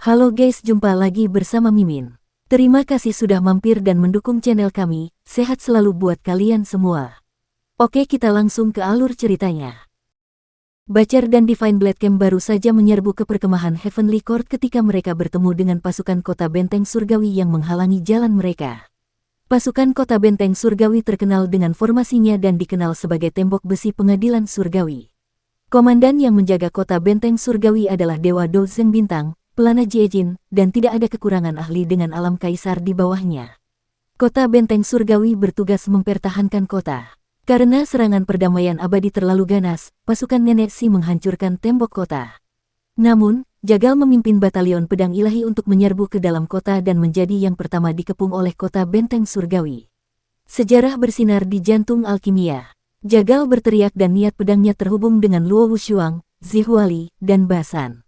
Halo guys, jumpa lagi bersama Mimin. Terima kasih sudah mampir dan mendukung channel kami, sehat selalu buat kalian semua. Oke, kita langsung ke alur ceritanya. Butcher dan Divine Blade Camp baru saja menyerbu ke perkemahan Heavenly Court ketika mereka bertemu dengan pasukan kota benteng surgawi yang menghalangi jalan mereka. Pasukan kota benteng surgawi terkenal dengan formasinya dan dikenal sebagai tembok besi pengadilan surgawi. Komandan yang menjaga kota benteng surgawi adalah Dewa Do Zeng Bintang, pelana Jiejin, dan tidak ada kekurangan ahli dengan alam kaisar di bawahnya. Kota benteng surgawi bertugas mempertahankan kota. Karena serangan perdamaian abadi terlalu ganas, pasukan Nenek Si menghancurkan tembok kota. Namun, Jagal memimpin batalion pedang ilahi untuk menyerbu ke dalam kota dan menjadi yang pertama dikepung oleh kota benteng surgawi. Sejarah bersinar di jantung alkimia. Jagal berteriak dan niat pedangnya terhubung dengan Luo Wushuang, Zihuali, dan Basan.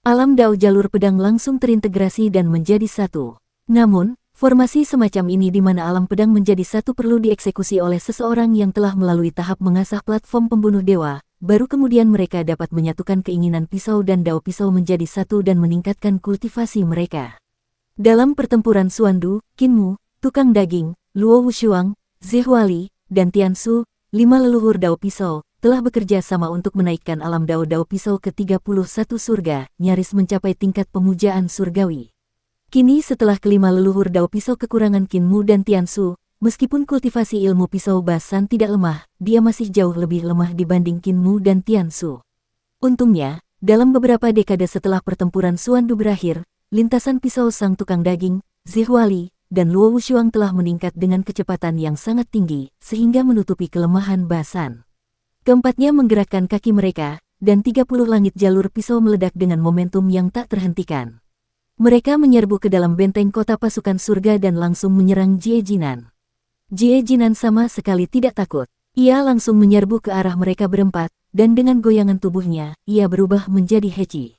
Alam Dao jalur pedang langsung terintegrasi dan menjadi satu. Namun, formasi semacam ini di mana alam pedang menjadi satu perlu dieksekusi oleh seseorang yang telah melalui tahap mengasah platform pembunuh dewa, baru kemudian mereka dapat menyatukan keinginan pisau dan Dao pisau menjadi satu dan meningkatkan kultivasi mereka. Dalam pertempuran Suandu, Qinmu, Tukang Daging, Luo Wushuang, Zihuali, dan Tiansu, 5 leluhur Dao pisau, telah bekerja sama untuk menaikkan alam Dao pisau ke 31 surga, nyaris mencapai tingkat pemujaan surgawi. Kini setelah kelima leluhur Dao pisau kekurangan Qinmu dan Tiansu, meskipun kultivasi ilmu pisau Basan tidak lemah, dia masih jauh lebih lemah dibanding Qinmu dan Tiansu. Untungnya, dalam beberapa dekade setelah pertempuran Suandu berakhir, lintasan pisau Sang Tukang Daging, Zihuali, dan Luo Wushuang telah meningkat dengan kecepatan yang sangat tinggi, sehingga menutupi kelemahan Basan. Keempatnya menggerakkan kaki mereka, dan 30 langit jalur pisau meledak dengan momentum yang tak terhentikan. Mereka menyerbu ke dalam benteng kota pasukan surga dan langsung menyerang Jiejinan. Jiejinan sama sekali tidak takut. Ia langsung menyerbu ke arah mereka berempat, dan dengan goyangan tubuhnya, ia berubah menjadi Hechi.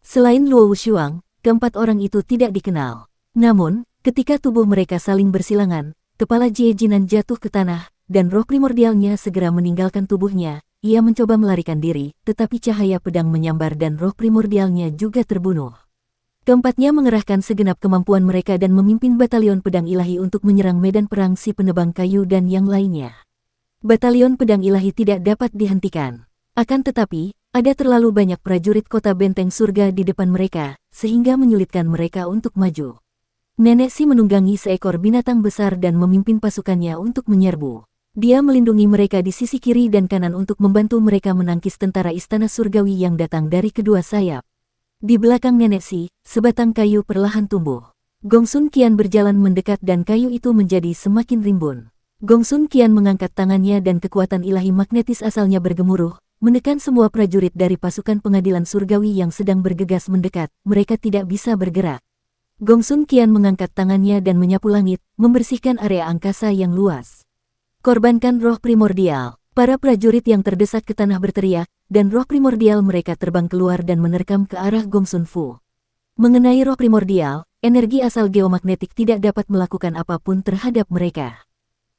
Selain Luo Wushuang, keempat orang itu tidak dikenal. Namun, ketika tubuh mereka saling bersilangan, kepala Jiejinan jatuh ke tanah, dan roh primordialnya segera meninggalkan tubuhnya. Ia mencoba melarikan diri, tetapi cahaya pedang menyambar dan roh primordialnya juga terbunuh. Keempatnya mengerahkan segenap kemampuan mereka dan memimpin batalion pedang ilahi untuk menyerang medan perang si penebang kayu dan yang lainnya. Batalion pedang ilahi tidak dapat dihentikan. Akan tetapi, ada terlalu banyak prajurit kota benteng surga di depan mereka, sehingga menyulitkan mereka untuk maju. Nenek Si menunggangi seekor binatang besar dan memimpin pasukannya untuk menyerbu. Dia melindungi mereka di sisi kiri dan kanan untuk membantu mereka menangkis tentara istana surgawi yang datang dari kedua sayap. Di belakang Nenek Si, sebatang kayu perlahan tumbuh. Gongsun Qian berjalan mendekat dan kayu itu menjadi semakin rimbun. Gongsun Qian mengangkat tangannya dan kekuatan ilahi magnetis asalnya bergemuruh, menekan semua prajurit dari pasukan pengadilan surgawi yang sedang bergegas mendekat. Mereka tidak bisa bergerak. Gongsun Qian mengangkat tangannya dan menyapu langit, membersihkan area angkasa yang luas. Korbankan roh primordial. Para prajurit yang terdesak ke tanah berteriak, dan roh primordial mereka terbang keluar dan menerkam ke arah Gongsun Fu. Mengenai roh primordial, energi asal geomagnetik tidak dapat melakukan apapun terhadap mereka.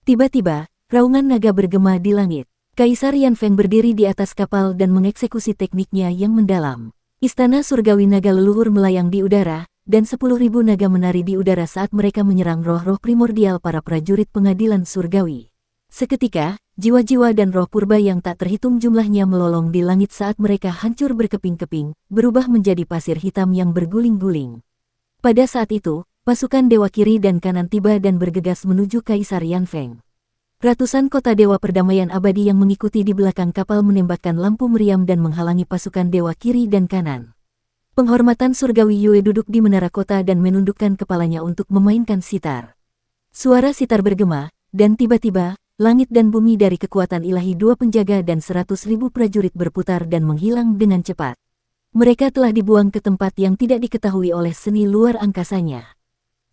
Tiba-tiba, raungan naga bergema di langit. Kaisar Yan Feng berdiri di atas kapal dan mengeksekusi tekniknya yang mendalam. Istana surgawi naga leluhur melayang di udara, dan 10.000 naga menari di udara saat mereka menyerang roh-roh primordial para prajurit pengadilan surgawi. Seketika, jiwa-jiwa dan roh purba yang tak terhitung jumlahnya melolong di langit saat mereka hancur berkeping-keping, berubah menjadi pasir hitam yang berguling-guling. Pada saat itu, pasukan dewa kiri dan kanan tiba dan bergegas menuju Kaisar Yan Feng. Ratusan kota dewa perdamaian abadi yang mengikuti di belakang kapal menembakkan lampu meriam dan menghalangi pasukan dewa kiri dan kanan. Penghormatan surgawi Yue duduk di menara kota dan menundukkan kepalanya untuk memainkan sitar. Suara sitar bergema, dan tiba-tiba, langit dan bumi dari kekuatan ilahi dua penjaga dan 100.000 prajurit berputar dan menghilang dengan cepat. Mereka telah dibuang ke tempat yang tidak diketahui oleh seni luar angkasanya.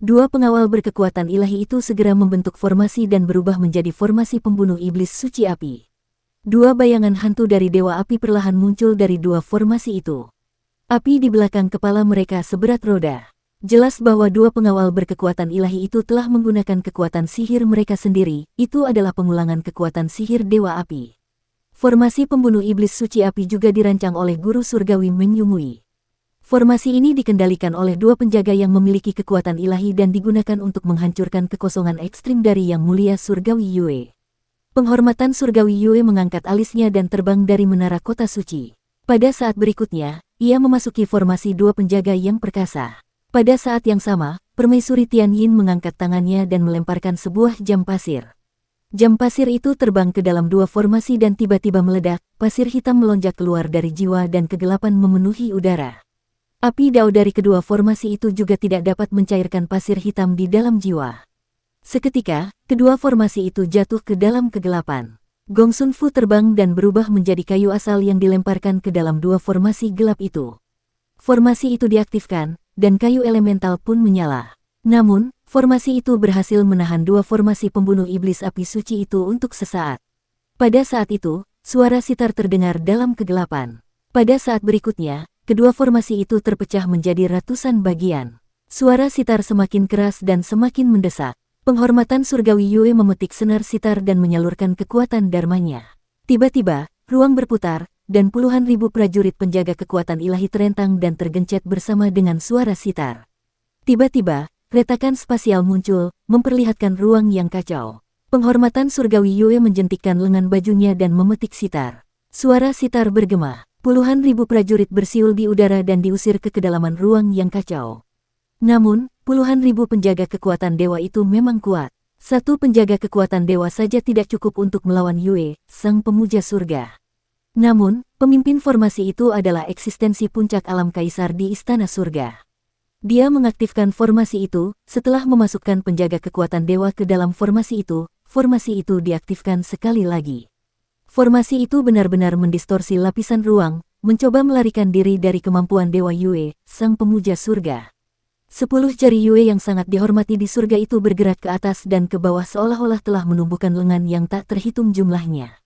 Dua pengawal berkekuatan ilahi itu segera membentuk formasi dan berubah menjadi formasi pembunuh iblis suci api. Dua bayangan hantu dari dewa api perlahan muncul dari dua formasi itu. Api di belakang kepala mereka seberat roda. Jelas bahwa dua pengawal berkekuatan ilahi itu telah menggunakan kekuatan sihir mereka sendiri. Itu adalah pengulangan kekuatan sihir dewa api. Formasi pembunuh iblis suci api juga dirancang oleh guru surgawi Meng Yumui. Formasi ini dikendalikan oleh dua penjaga yang memiliki kekuatan ilahi dan digunakan untuk menghancurkan kekosongan ekstrim dari Yang Mulia Surgawi Yue. Penghormatan Surgawi Yue mengangkat alisnya dan terbang dari menara kota suci. Pada saat berikutnya, ia memasuki formasi dua penjaga yang perkasa. Pada saat yang sama, Permaisuri Tianyin mengangkat tangannya dan melemparkan sebuah jam pasir. Jam pasir itu terbang ke dalam dua formasi dan tiba-tiba meledak, pasir hitam melonjak keluar dari jiwa dan kegelapan memenuhi udara. Api dao dari kedua formasi itu juga tidak dapat mencairkan pasir hitam di dalam jiwa. Seketika, kedua formasi itu jatuh ke dalam kegelapan. Gong Sun Fu terbang dan berubah menjadi kayu asal yang dilemparkan ke dalam dua formasi gelap itu. Formasi itu diaktifkan, dan kayu elemental pun menyala. Namun, formasi itu berhasil menahan dua formasi pembunuh iblis api suci itu untuk sesaat. Pada saat itu, suara sitar terdengar dalam kegelapan. Pada saat berikutnya, kedua formasi itu terpecah menjadi ratusan bagian. Suara sitar semakin keras dan semakin mendesak. Penghormatan Surgawi Yue memetik senar sitar dan menyalurkan kekuatan dharmanya. Tiba-tiba, ruang berputar, dan puluhan ribu prajurit penjaga kekuatan ilahi terentang dan tergencet bersama dengan suara sitar. Tiba-tiba, retakan spasial muncul, memperlihatkan ruang yang kacau. Penghormatan Surgawi Yue menjentikkan lengan bajunya dan memetik sitar. Suara sitar bergema. Puluhan ribu prajurit bersiul di udara dan diusir ke kedalaman ruang yang kacau. Namun, puluhan ribu penjaga kekuatan dewa itu memang kuat. Satu penjaga kekuatan dewa saja tidak cukup untuk melawan Yue, sang pemuja surga. Namun, pemimpin formasi itu adalah eksistensi puncak alam kaisar di istana surga. Dia mengaktifkan formasi itu, setelah memasukkan penjaga kekuatan dewa ke dalam formasi itu diaktifkan sekali lagi. Formasi itu benar-benar mendistorsi lapisan ruang, mencoba melarikan diri dari kemampuan dewa Yue, sang pemuja surga. 10 jari Yue yang sangat dihormati di surga itu bergerak ke atas dan ke bawah seolah-olah telah menumbuhkan lengan yang tak terhitung jumlahnya.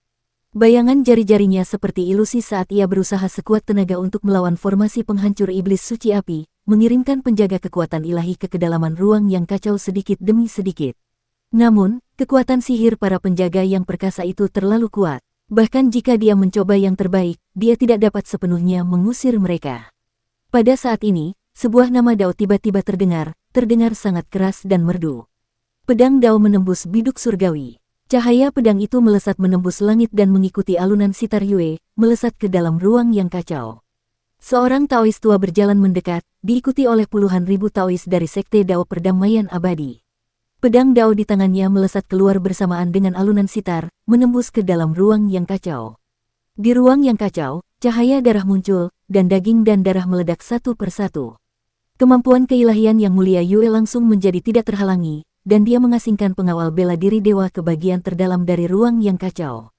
Bayangan jari-jarinya seperti ilusi saat ia berusaha sekuat tenaga untuk melawan formasi penghancur iblis suci api, mengirimkan penjaga kekuatan ilahi ke kedalaman ruang yang kacau sedikit demi sedikit. Namun, kekuatan sihir para penjaga yang perkasa itu terlalu kuat. Bahkan jika dia mencoba yang terbaik, dia tidak dapat sepenuhnya mengusir mereka. Pada saat ini, sebuah nama dao tiba-tiba terdengar sangat keras dan merdu. Pedang dao menembus biduk surgawi. Cahaya pedang itu melesat menembus langit dan mengikuti alunan sitar Yue, melesat ke dalam ruang yang kacau. Seorang Taois tua berjalan mendekat, diikuti oleh puluhan ribu Taois dari Sekte Dao Perdamaian Abadi. Pedang dao di tangannya melesat keluar bersamaan dengan alunan sitar, menembus ke dalam ruang yang kacau. Di ruang yang kacau, cahaya darah muncul, dan daging dan darah meledak satu persatu. Kemampuan keilahian Yang Mulia Yue langsung menjadi tidak terhalangi, dan dia mengasingkan pengawal bela diri dewa ke bagian terdalam dari ruang yang kacau.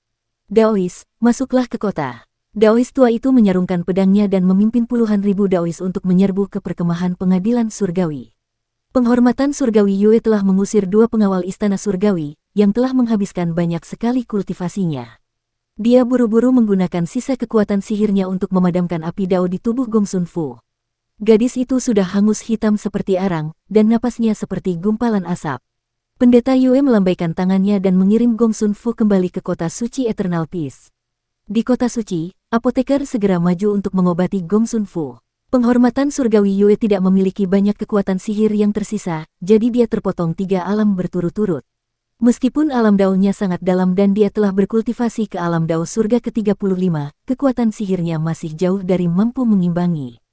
Daois, masuklah ke kota. Daois tua itu menyarungkan pedangnya dan memimpin puluhan ribu Daois untuk menyerbu ke perkemahan pengadilan surgawi. Penghormatan Surgawi Yue telah mengusir dua pengawal istana surgawi, yang telah menghabiskan banyak sekali kultivasinya. Dia buru-buru menggunakan sisa kekuatan sihirnya untuk memadamkan api dao di tubuh Gong Sun Fu. Gadis itu sudah hangus hitam seperti arang, dan napasnya seperti gumpalan asap. Pendeta Yue melambaikan tangannya dan mengirim Gong Sun Fu kembali ke kota suci Eternal Peace. Di kota suci, apoteker segera maju untuk mengobati Gong Sun Fu. Penghormatan Surgawi Yue tidak memiliki banyak kekuatan sihir yang tersisa, jadi dia terpotong 3 alam berturut-turut. Meskipun alam daonya sangat dalam dan dia telah berkultivasi ke alam dao surga ke-35, kekuatan sihirnya masih jauh dari mampu mengimbangi.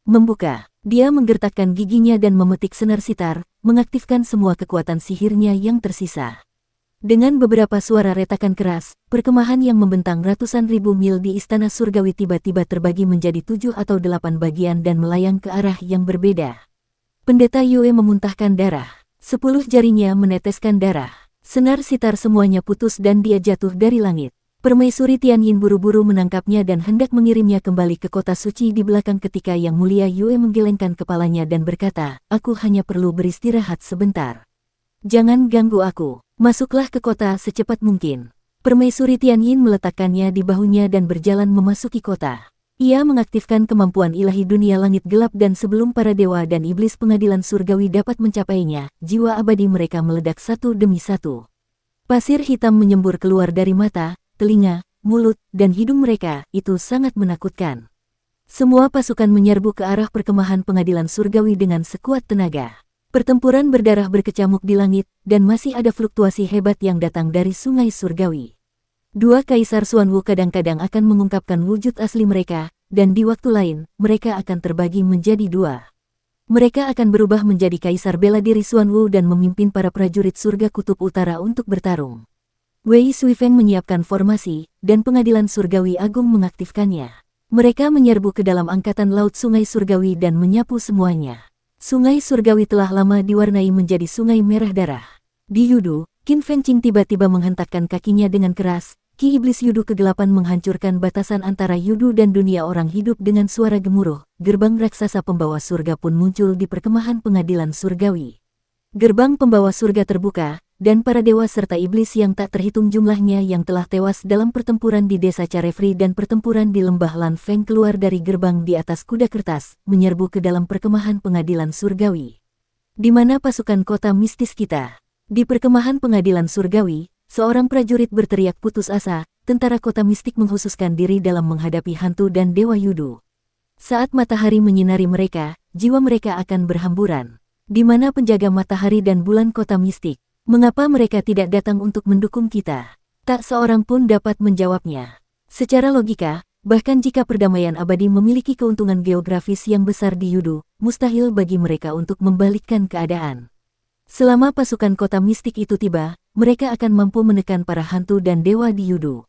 Membuka, dia menggertakkan giginya dan memetik senar sitar, mengaktifkan semua kekuatan sihirnya yang tersisa. Dengan beberapa suara retakan keras, perkemahan yang membentang ratusan ribu mil di istana surgawi tiba-tiba terbagi menjadi 7 atau 8 bagian dan melayang ke arah yang berbeda. Pendeta Yue memuntahkan darah. 10 jarinya meneteskan darah. Senar sitar semuanya putus dan dia jatuh dari langit. Permaisuri Tianyin buru-buru menangkapnya dan hendak mengirimnya kembali ke kota suci di belakang ketika Yang Mulia Yue menggelengkan kepalanya dan berkata, "Aku hanya perlu beristirahat sebentar. Jangan ganggu aku. Masuklah ke kota secepat mungkin." Permaisuri Tianyin meletakkannya di bahunya dan berjalan memasuki kota. Ia mengaktifkan kemampuan ilahi dunia langit gelap dan sebelum para dewa dan iblis pengadilan surgawi dapat mencapainya, jiwa abadi mereka meledak satu demi satu. Pasir hitam menyembur keluar dari mata, telinga, mulut, dan hidung mereka, itu sangat menakutkan. Semua pasukan menyerbu ke arah perkemahan pengadilan surgawi dengan sekuat tenaga. Pertempuran berdarah berkecamuk di langit, dan masih ada fluktuasi hebat yang datang dari sungai surgawi. Dua kaisar Xuanwu kadang-kadang akan mengungkapkan wujud asli mereka, dan di waktu lain, mereka akan terbagi menjadi dua. Mereka akan berubah menjadi kaisar bela diri Xuanwu dan memimpin para prajurit surga kutub utara untuk bertarung. Wei Suifeng menyiapkan formasi, dan pengadilan surgawi agung mengaktifkannya. Mereka menyerbu ke dalam angkatan laut sungai surgawi dan menyapu semuanya. Sungai surgawi telah lama diwarnai menjadi sungai merah darah. Di Yudu, Qin Fengqing tiba-tiba menghentakkan kakinya dengan keras. Ki iblis Yudu kegelapan menghancurkan batasan antara Yudu dan dunia orang hidup dengan suara gemuruh. Gerbang raksasa pembawa surga pun muncul di perkemahan pengadilan surgawi. Gerbang pembawa surga terbuka, dan para dewa serta iblis yang tak terhitung jumlahnya yang telah tewas dalam pertempuran di desa Carefree dan pertempuran di lembah Lan Feng keluar dari gerbang di atas kuda kertas, menyerbu ke dalam perkemahan pengadilan surgawi. Di mana pasukan kota mistis kita? Di perkemahan pengadilan surgawi, seorang prajurit berteriak putus asa, tentara kota mistik menghususkan diri dalam menghadapi hantu dan dewa Yudu. Saat matahari menyinari mereka, jiwa mereka akan berhamburan. Di mana penjaga matahari dan bulan kota mistik? Mengapa mereka tidak datang untuk mendukung kita? Tak seorang pun dapat menjawabnya. Secara logika, bahkan jika perdamaian abadi memiliki keuntungan geografis yang besar di Yudu, mustahil bagi mereka untuk membalikkan keadaan. Selama pasukan kota mistik itu tiba, mereka akan mampu menekan para hantu dan dewa di Yudu.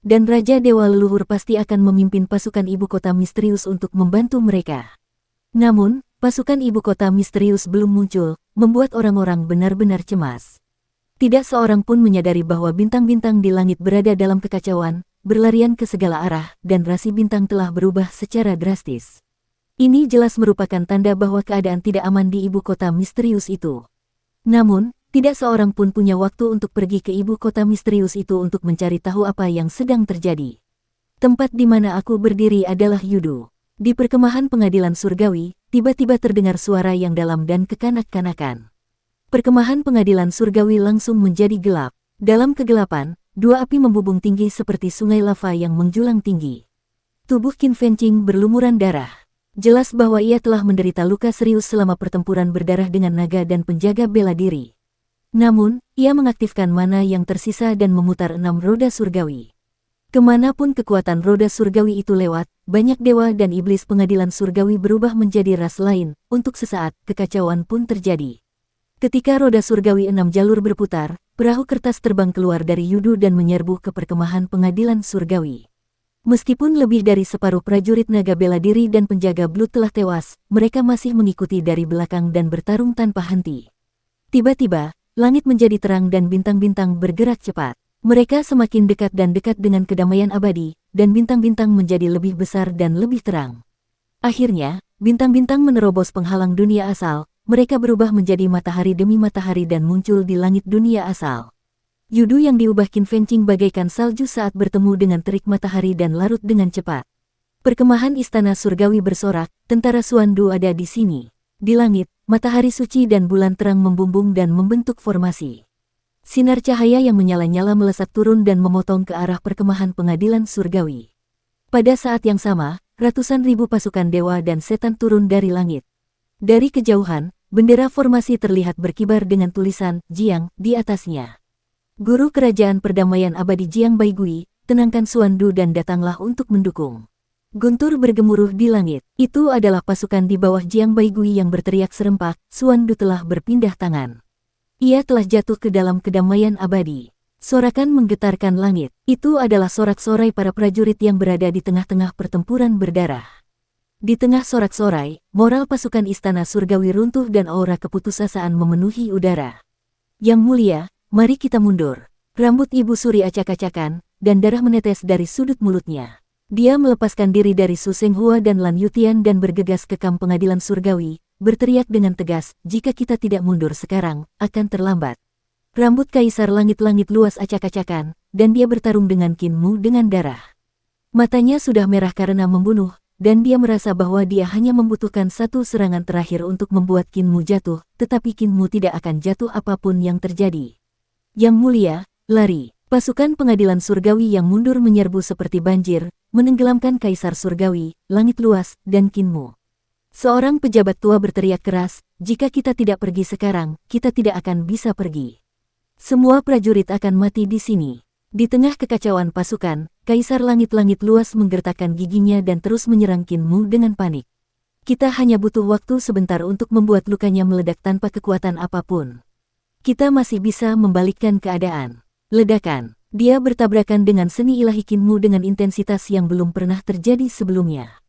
Dan Raja Dewa Leluhur pasti akan memimpin pasukan ibu kota misterius untuk membantu mereka. Namun, pasukan ibu kota misterius belum muncul, membuat orang-orang benar-benar cemas. Tidak seorang pun menyadari bahwa bintang-bintang di langit berada dalam kekacauan, berlarian ke segala arah, dan rasi bintang telah berubah secara drastis. Ini jelas merupakan tanda bahwa keadaan tidak aman di ibu kota misterius itu. Namun, tidak seorang pun punya waktu untuk pergi ke ibu kota misterius itu untuk mencari tahu apa yang sedang terjadi. Tempat di mana aku berdiri adalah Yudu. Di perkemahan pengadilan surgawi, tiba-tiba terdengar suara yang dalam dan kekanak-kanakan. Perkemahan pengadilan surgawi langsung menjadi gelap. Dalam kegelapan, dua api membubung tinggi seperti sungai lava yang menjulang tinggi. Tubuh Qin Fengqing berlumuran darah. Jelas bahwa ia telah menderita luka serius selama pertempuran berdarah dengan naga dan penjaga bela diri. Namun, ia mengaktifkan mana yang tersisa dan memutar 6 roda surgawi. Kemanapun kekuatan roda surgawi itu lewat, banyak dewa dan iblis pengadilan surgawi berubah menjadi ras lain. Untuk sesaat, kekacauan pun terjadi. Ketika roda surgawi 6 jalur berputar, perahu kertas terbang keluar dari Yudu dan menyerbu ke perkemahan pengadilan surgawi. Meskipun lebih dari separuh prajurit naga bela diri dan penjaga Blood telah tewas, mereka masih mengikuti dari belakang dan bertarung tanpa henti. Tiba-tiba, langit menjadi terang dan bintang-bintang bergerak cepat. Mereka semakin dekat dan dekat dengan kedamaian abadi, dan bintang-bintang menjadi lebih besar dan lebih terang. Akhirnya, bintang-bintang menerobos penghalang dunia asal, mereka berubah menjadi matahari demi matahari dan muncul di langit dunia asal. Yudu yang diubah Qin Fengqing bagaikan salju saat bertemu dengan terik matahari dan larut dengan cepat. Perkemahan istana surgawi bersorak, tentara Xuandu ada di sini. Di langit, matahari suci dan bulan terang membumbung dan membentuk formasi. Sinar cahaya yang menyala-nyala melesat turun dan memotong ke arah perkemahan pengadilan surgawi. Pada saat yang sama, ratusan ribu pasukan dewa dan setan turun dari langit. Dari kejauhan, bendera formasi terlihat berkibar dengan tulisan Jiang di atasnya. Guru Kerajaan Perdamaian Abadi Jiang Baigui, tenangkan Xuandu dan datanglah untuk mendukung. Guntur bergemuruh di langit. Itu adalah pasukan di bawah Jiang Baigui yang berteriak serempak, Xuandu telah berpindah tangan. Ia telah jatuh ke dalam kedamaian abadi. Sorakan menggetarkan langit. Itu adalah sorak-sorai para prajurit yang berada di tengah-tengah pertempuran berdarah. Di tengah sorak-sorai, moral pasukan istana surgawi runtuh dan aura keputusasaan memenuhi udara. Yang mulia, mari kita mundur. Rambut Ibu Suri acak-acakan, dan darah menetes dari sudut mulutnya. Dia melepaskan diri dari Su Senghua dan Lan Yutian dan bergegas ke kamp pengadilan surgawi, berteriak dengan tegas, jika kita tidak mundur sekarang, akan terlambat. Rambut Kaisar Langit-Langit luas acak-acakan, dan dia bertarung dengan Qin Mu dengan darah. Matanya sudah merah karena membunuh, dan dia merasa bahwa dia hanya membutuhkan satu serangan terakhir untuk membuat Qin Mu jatuh, tetapi Qin Mu tidak akan jatuh apapun yang terjadi. Yang mulia, lari. Pasukan pengadilan surgawi yang mundur menyerbu seperti banjir, menenggelamkan Kaisar Surgawi, langit luas, dan Kinmu. Seorang pejabat tua berteriak keras, jika kita tidak pergi sekarang, kita tidak akan bisa pergi. Semua prajurit akan mati di sini. Di tengah kekacauan pasukan, Kaisar Langit-Langit Luas menggertakkan giginya dan terus menyerang Kinmu dengan panik. Kita hanya butuh waktu sebentar untuk membuat lukanya meledak tanpa kekuatan apapun. Kita masih bisa membalikkan keadaan. Ledakan. Dia bertabrakan dengan seni ilahi Kinmu dengan intensitas yang belum pernah terjadi sebelumnya.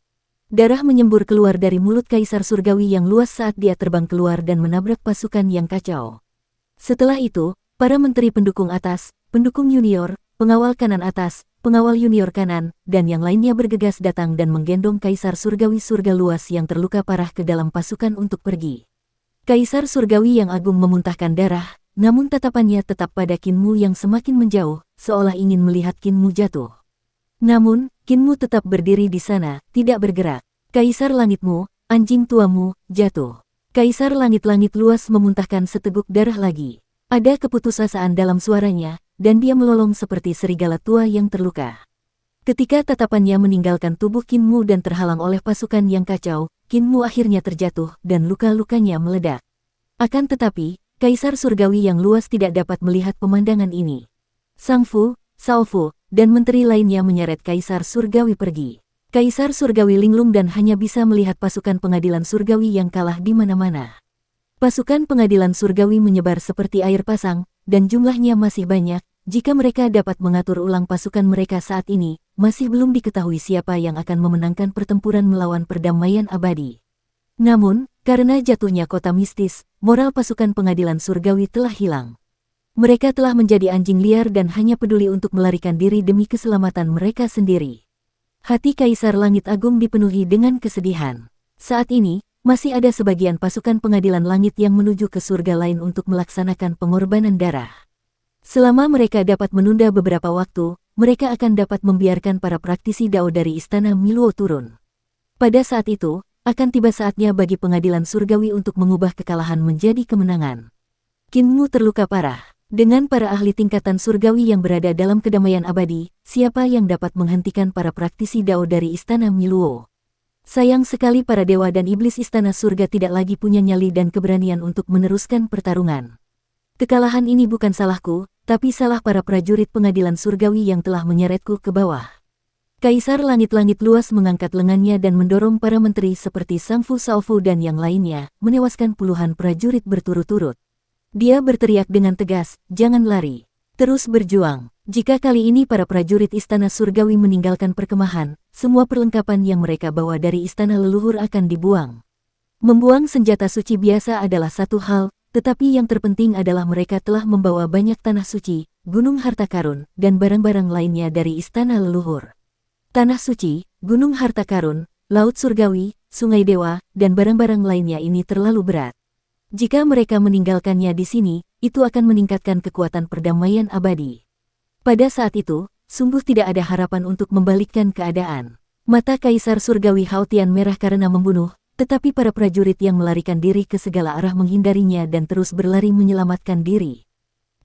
Darah menyembur keluar dari mulut Kaisar Surgawi yang luas saat dia terbang keluar dan menabrak pasukan yang kacau. Setelah itu, para menteri pendukung atas, pendukung junior, pengawal kanan atas, pengawal junior kanan, dan yang lainnya bergegas datang dan menggendong Kaisar Surgawi surga luas yang terluka parah ke dalam pasukan untuk pergi. Kaisar Surgawi yang agung memuntahkan darah, namun tatapannya tetap pada Kinmu yang semakin menjauh, seolah ingin melihat Kinmu jatuh. Namun, Kinmu tetap berdiri di sana, tidak bergerak. Kaisar langitmu, anjing tuamu, jatuh. Kaisar langit-langit luas memuntahkan seteguk darah lagi. Ada keputusasaan dalam suaranya, dan dia melolong seperti serigala tua yang terluka. Ketika tatapannya meninggalkan tubuh Kinmu dan terhalang oleh pasukan yang kacau, Kinmu akhirnya terjatuh dan luka-lukanya meledak. Akan tetapi, Kaisar Surgawi yang luas tidak dapat melihat pemandangan ini. Sang Fu, Sao Fu, dan menteri lainnya menyeret Kaisar Surgawi pergi. Kaisar Surgawi linglung dan hanya bisa melihat pasukan pengadilan Surgawi yang kalah di mana-mana. Pasukan pengadilan Surgawi menyebar seperti air pasang, dan jumlahnya masih banyak. Jika mereka dapat mengatur ulang pasukan mereka saat ini, masih belum diketahui siapa yang akan memenangkan pertempuran melawan perdamaian abadi. Namun, karena jatuhnya kota mistis, moral pasukan pengadilan Surgawi telah hilang. Mereka telah menjadi anjing liar dan hanya peduli untuk melarikan diri demi keselamatan mereka sendiri. Hati Kaisar Langit Agung dipenuhi dengan kesedihan. Saat ini, masih ada sebagian pasukan pengadilan langit yang menuju ke surga lain untuk melaksanakan pengorbanan darah. Selama mereka dapat menunda beberapa waktu, mereka akan dapat membiarkan para praktisi Dao dari Istana Miluo turun. Pada saat itu, akan tiba saatnya bagi pengadilan surgawi untuk mengubah kekalahan menjadi kemenangan. Kinmu terluka parah. Dengan para ahli tingkatan surgawi yang berada dalam kedamaian abadi, siapa yang dapat menghentikan para praktisi Dao dari Istana Miluo? Sayang sekali para dewa dan iblis Istana Surga tidak lagi punya nyali dan keberanian untuk meneruskan pertarungan. Kekalahan ini bukan salahku, tapi salah para prajurit pengadilan surgawi yang telah menyeretku ke bawah. Kaisar Langit-Langit Luas mengangkat lengannya dan mendorong para menteri seperti Sang Fu, Sao Fu dan yang lainnya, menewaskan puluhan prajurit berturut-turut. Dia berteriak dengan tegas, jangan lari. Terus berjuang. Jika kali ini para prajurit Istana Surgawi meninggalkan perkemahan, semua perlengkapan yang mereka bawa dari Istana Leluhur akan dibuang. Membuang senjata suci biasa adalah satu hal, tetapi yang terpenting adalah mereka telah membawa banyak tanah suci, gunung harta karun, dan barang-barang lainnya dari Istana Leluhur. Tanah suci, gunung harta karun, laut surgawi, sungai dewa, dan barang-barang lainnya ini terlalu berat. Jika mereka meninggalkannya di sini, itu akan meningkatkan kekuatan perdamaian abadi. Pada saat itu, sungguh tidak ada harapan untuk membalikkan keadaan. Mata Kaisar Surgawi Haotian merah karena membunuh, tetapi para prajurit yang melarikan diri ke segala arah menghindarinya dan terus berlari menyelamatkan diri.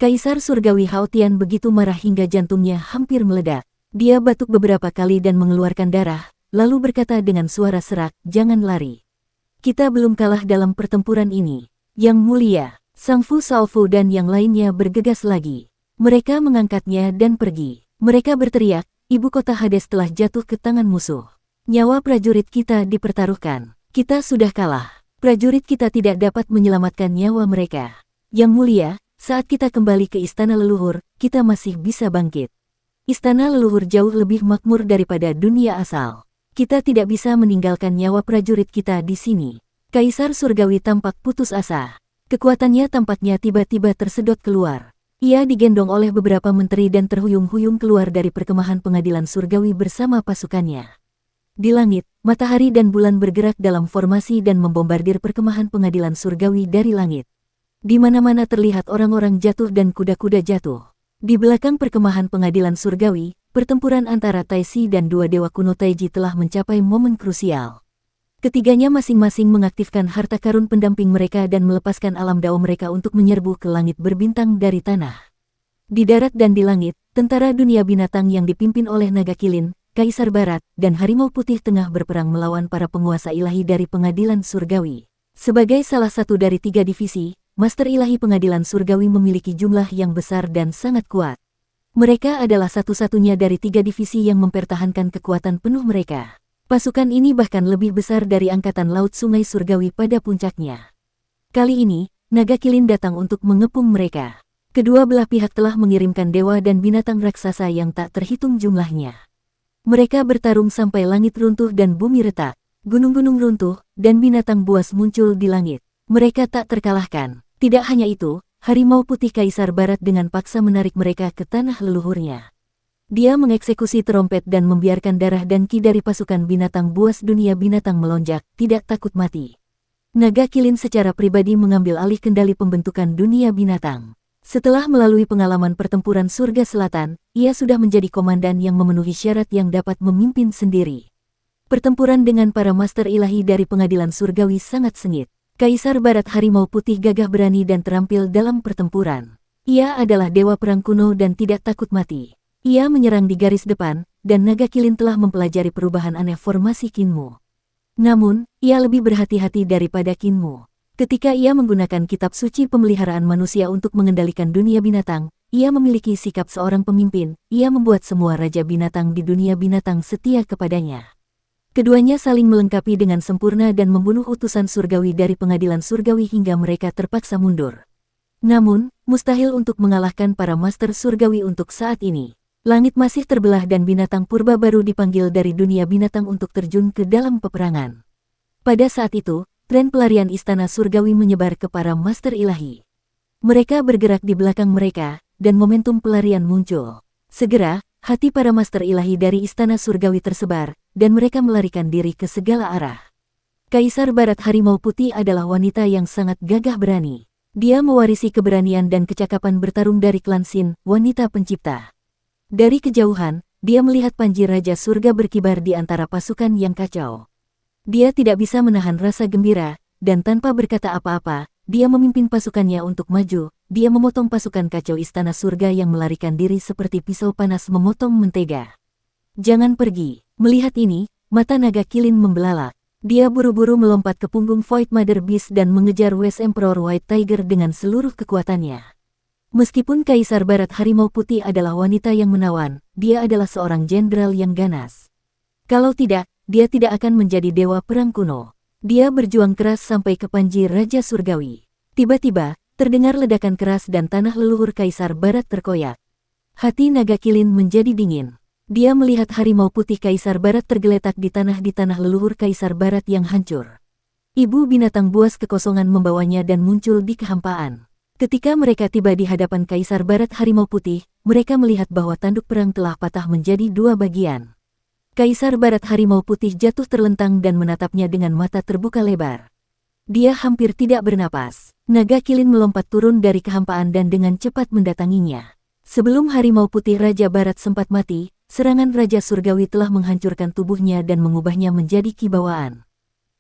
Kaisar Surgawi Haotian begitu marah hingga jantungnya hampir meledak. Dia batuk beberapa kali dan mengeluarkan darah, lalu berkata dengan suara serak, jangan lari. Kita belum kalah dalam pertempuran ini. Yang mulia, Sang Fu, Sao Fu dan yang lainnya bergegas lagi. Mereka mengangkatnya dan pergi. Mereka berteriak, ibu kota Hades telah jatuh ke tangan musuh. Nyawa prajurit kita dipertaruhkan. Kita sudah kalah. Prajurit kita tidak dapat menyelamatkan nyawa mereka. Yang mulia, saat kita kembali ke Istana Leluhur, kita masih bisa bangkit. Istana Leluhur jauh lebih makmur daripada dunia asal. Kita tidak bisa meninggalkan nyawa prajurit kita di sini. Kaisar Surgawi tampak putus asa. Kekuatannya tampaknya tiba-tiba tersedot keluar. Ia digendong oleh beberapa menteri dan terhuyung-huyung keluar dari perkemahan pengadilan surgawi bersama pasukannya. Di langit, matahari dan bulan bergerak dalam formasi dan membombardir perkemahan pengadilan surgawi dari langit. Di mana-mana terlihat orang-orang jatuh dan kuda-kuda jatuh. Di belakang perkemahan pengadilan surgawi, pertempuran antara Taisi dan dua dewa kuno Taiji telah mencapai momen krusial. Ketiganya masing-masing mengaktifkan harta karun pendamping mereka dan melepaskan alam dao mereka untuk menyerbu ke langit berbintang dari tanah. Di darat dan di langit, tentara dunia binatang yang dipimpin oleh naga kilin, Kaisar Barat, dan Harimau Putih tengah berperang melawan para penguasa ilahi dari Pengadilan Surgawi. Sebagai salah satu dari 3 divisi, Master Ilahi Pengadilan Surgawi memiliki jumlah yang besar dan sangat kuat. Mereka adalah satu-satunya dari 3 divisi yang mempertahankan kekuatan penuh mereka. Pasukan ini bahkan lebih besar dari Angkatan Laut Sungai Surgawi pada puncaknya. Kali ini, Naga Kilin datang untuk mengepung mereka. Kedua belah pihak telah mengirimkan dewa dan binatang raksasa yang tak terhitung jumlahnya. Mereka bertarung sampai langit runtuh dan bumi retak, gunung-gunung runtuh, dan binatang buas muncul di langit. Mereka tak terkalahkan. Tidak hanya itu, Harimau Putih Kaisar Barat dengan paksa menarik mereka ke tanah leluhurnya. Dia mengeksekusi trompet dan membiarkan darah dan ki dari pasukan binatang buas dunia binatang melonjak, tidak takut mati. Naga Kilin secara pribadi mengambil alih kendali pembentukan dunia binatang. Setelah melalui pengalaman pertempuran surga selatan, ia sudah menjadi komandan yang memenuhi syarat yang dapat memimpin sendiri. Pertempuran dengan para master ilahi dari Pengadilan Surgawi sangat sengit. Kaisar Barat Harimau Putih gagah berani dan terampil dalam pertempuran. Ia adalah dewa perang kuno dan tidak takut mati. Ia menyerang di garis depan, dan Naga Kilin telah mempelajari perubahan aneh formasi Kinmu. Namun, ia lebih berhati-hati daripada Kinmu. Ketika ia menggunakan kitab suci pemeliharaan manusia untuk mengendalikan dunia binatang, ia memiliki sikap seorang pemimpin. Ia membuat semua raja binatang di dunia binatang setia kepadanya. Keduanya saling melengkapi dengan sempurna dan membunuh utusan surgawi dari Pengadilan Surgawi hingga mereka terpaksa mundur. Namun, mustahil untuk mengalahkan para master surgawi untuk saat ini. Langit masih terbelah dan binatang purba baru dipanggil dari dunia binatang untuk terjun ke dalam peperangan. Pada saat itu, tren pelarian istana surgawi menyebar ke para master ilahi. Mereka bergerak di belakang mereka, dan momentum pelarian muncul. Segera, hati para master ilahi dari istana surgawi tersebar, dan mereka melarikan diri ke segala arah. Kaisar Barat Harimau Putih adalah wanita yang sangat gagah berani. Dia mewarisi keberanian dan kecakapan bertarung dari klan Sin, wanita pencipta. Dari kejauhan, dia melihat panji Raja Surga berkibar di antara pasukan yang kacau. Dia tidak bisa menahan rasa gembira, dan tanpa berkata apa-apa, dia memimpin pasukannya untuk maju. Dia memotong pasukan kacau istana surga yang melarikan diri seperti pisau panas memotong mentega. Jangan pergi. Melihat ini, mata Naga Kilin membelalak. Dia buru-buru melompat ke punggung Void Mother Beast dan mengejar West Emperor White Tiger dengan seluruh kekuatannya. Meskipun Kaisar Barat Harimau Putih adalah wanita yang menawan, dia adalah seorang jenderal yang ganas. Kalau tidak, dia tidak akan menjadi dewa perang kuno. Dia berjuang keras sampai ke panji Raja Surgawi. Tiba-tiba, terdengar ledakan keras dan tanah leluhur Kaisar Barat terkoyak. Hati Naga Kilin menjadi dingin. Dia melihat Harimau Putih Kaisar Barat tergeletak di tanah leluhur Kaisar Barat yang hancur. Ibu binatang buas kekosongan membawanya dan muncul di kehampaan. Ketika mereka tiba di hadapan Kaisar Barat Harimau Putih, mereka melihat bahwa tanduk perang telah patah menjadi 2 bagian. Kaisar Barat Harimau Putih jatuh terlentang dan menatapnya dengan mata terbuka lebar. Dia hampir tidak bernapas. Naga Kilin melompat turun dari kehampaan dan dengan cepat mendatanginya. Sebelum Harimau Putih Raja Barat sempat mati, serangan Raja Surgawi telah menghancurkan tubuhnya dan mengubahnya menjadi kibawaan.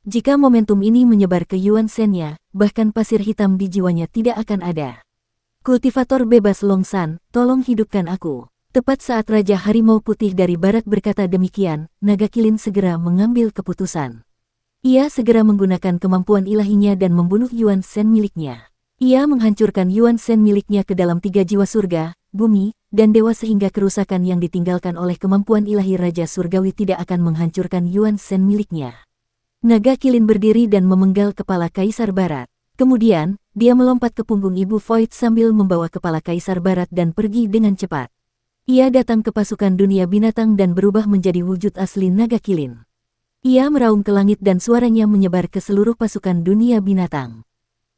Jika momentum ini menyebar ke Yuan Shen-nya, bahkan pasir hitam di jiwanya tidak akan ada. Kultivator bebas Longsan, tolong hidupkan aku. Tepat saat Raja Harimau Putih dari Barat berkata demikian, Naga Kilin segera mengambil keputusan. Ia segera menggunakan kemampuan ilahinya dan membunuh Yuan Shen miliknya. Ia menghancurkan Yuan Shen miliknya ke dalam 3 jiwa surga, bumi, dan dewa sehingga kerusakan yang ditinggalkan oleh kemampuan ilahi Raja Surgawi tidak akan menghancurkan Yuan Shen miliknya. Naga Kilin berdiri dan memenggal kepala Kaisar Barat. Kemudian, dia melompat ke punggung Ibu Void sambil membawa kepala Kaisar Barat dan pergi dengan cepat. Ia datang ke pasukan dunia binatang dan berubah menjadi wujud asli Naga Kilin. Ia meraung ke langit dan suaranya menyebar ke seluruh pasukan dunia binatang.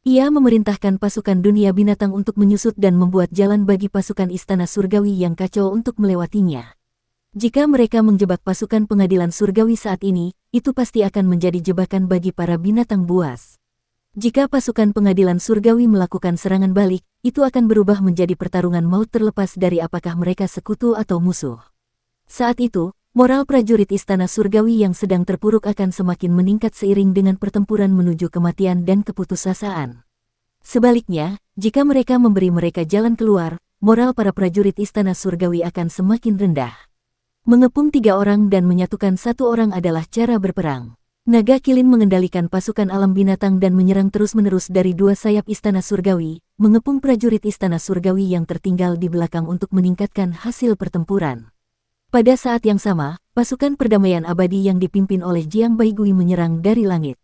Ia memerintahkan pasukan dunia binatang untuk menyusut dan membuat jalan bagi pasukan istana surgawi yang kacau untuk melewatinya. Jika mereka menjebak pasukan pengadilan surgawi saat ini, itu pasti akan menjadi jebakan bagi para binatang buas. Jika pasukan pengadilan surgawi melakukan serangan balik, itu akan berubah menjadi pertarungan maut terlepas dari apakah mereka sekutu atau musuh. Saat itu, moral prajurit istana surgawi yang sedang terpuruk akan semakin meningkat seiring dengan pertempuran menuju kematian dan keputusasaan. Sebaliknya, jika mereka memberi mereka jalan keluar, moral para prajurit istana surgawi akan semakin rendah. Mengepung 3 orang dan menyatukan 1 orang adalah cara berperang. Naga Kilin mengendalikan pasukan alam binatang dan menyerang terus-menerus dari 2 sayap Istana Surgawi, mengepung prajurit Istana Surgawi yang tertinggal di belakang untuk meningkatkan hasil pertempuran. Pada saat yang sama, pasukan perdamaian abadi yang dipimpin oleh Jiang Baigui menyerang dari langit.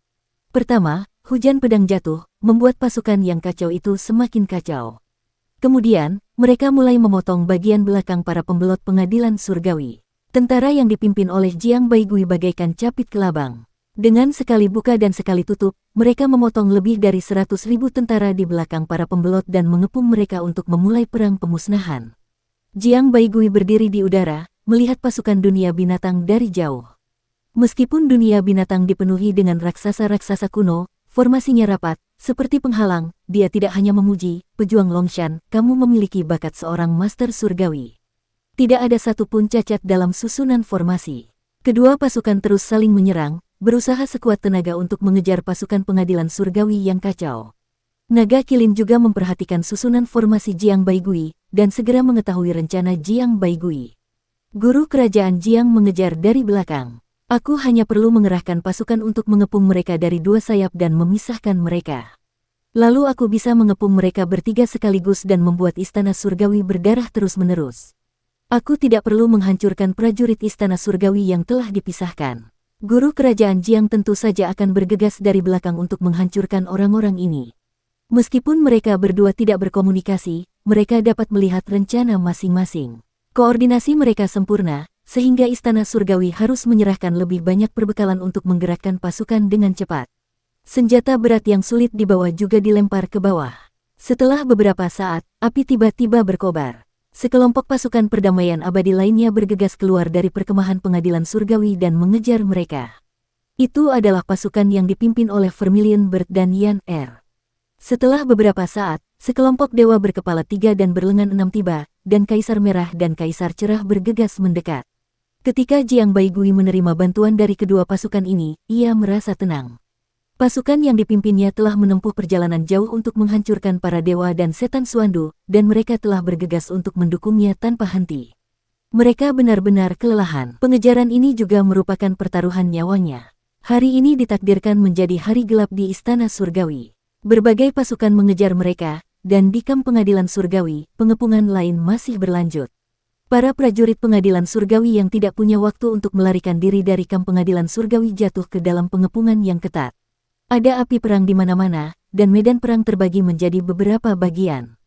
Pertama, hujan pedang jatuh, membuat pasukan yang kacau itu semakin kacau. Kemudian, mereka mulai memotong bagian belakang para pembelot pengadilan surgawi. Tentara yang dipimpin oleh Jiang Baigui bagaikan capit kelabang. Dengan sekali buka dan sekali tutup, mereka memotong lebih dari 100.000 tentara di belakang para pembelot dan mengepung mereka untuk memulai perang pemusnahan. Jiang Baigui berdiri di udara, melihat pasukan dunia binatang dari jauh. Meskipun dunia binatang dipenuhi dengan raksasa-raksasa kuno, formasinya rapat, seperti penghalang, dia tidak hanya memuji, pejuang Longshan, kamu memiliki bakat seorang master surgawi. Tidak ada satupun cacat dalam susunan formasi. Kedua pasukan terus saling menyerang, berusaha sekuat tenaga untuk mengejar pasukan pengadilan surgawi yang kacau. Naga Kilin juga memperhatikan susunan formasi Jiang Baigui, dan segera mengetahui rencana Jiang Baigui. Guru kerajaan Jiang mengejar dari belakang. Aku hanya perlu mengerahkan pasukan untuk mengepung mereka dari 2 sayap dan memisahkan mereka. Lalu aku bisa mengepung mereka bertiga sekaligus dan membuat istana surgawi berdarah terus-menerus. Aku tidak perlu menghancurkan prajurit istana surgawi yang telah dipisahkan. Guru kerajaan Jiang tentu saja akan bergegas dari belakang untuk menghancurkan orang-orang ini. Meskipun mereka berdua tidak berkomunikasi, mereka dapat melihat rencana masing-masing. Koordinasi mereka sempurna, sehingga istana surgawi harus menyerahkan lebih banyak perbekalan untuk menggerakkan pasukan dengan cepat. Senjata berat yang sulit dibawa juga dilempar ke bawah. Setelah beberapa saat, api tiba-tiba berkobar. Sekelompok pasukan perdamaian abadi lainnya bergegas keluar dari perkemahan pengadilan surgawi dan mengejar mereka. Itu adalah pasukan yang dipimpin oleh Vermilion Bird dan Yan Er. Setelah beberapa saat, sekelompok dewa berkepala 3 dan berlengan 6 tiba, dan Kaisar Merah dan Kaisar Cerah bergegas mendekat. Ketika Jiang Baigui menerima bantuan dari kedua pasukan ini, ia merasa tenang. Pasukan yang dipimpinnya telah menempuh perjalanan jauh untuk menghancurkan para dewa dan setan Suandu, dan mereka telah bergegas untuk mendukungnya tanpa henti. Mereka benar-benar kelelahan. Pengejaran ini juga merupakan pertaruhan nyawanya. Hari ini ditakdirkan menjadi hari gelap di Istana Surgawi. Berbagai pasukan mengejar mereka, dan di kamp pengadilan surgawi, pengepungan lain masih berlanjut. Para prajurit pengadilan surgawi yang tidak punya waktu untuk melarikan diri dari kamp pengadilan surgawi jatuh ke dalam pengepungan yang ketat. Ada api perang di mana-mana, dan medan perang terbagi menjadi beberapa bagian.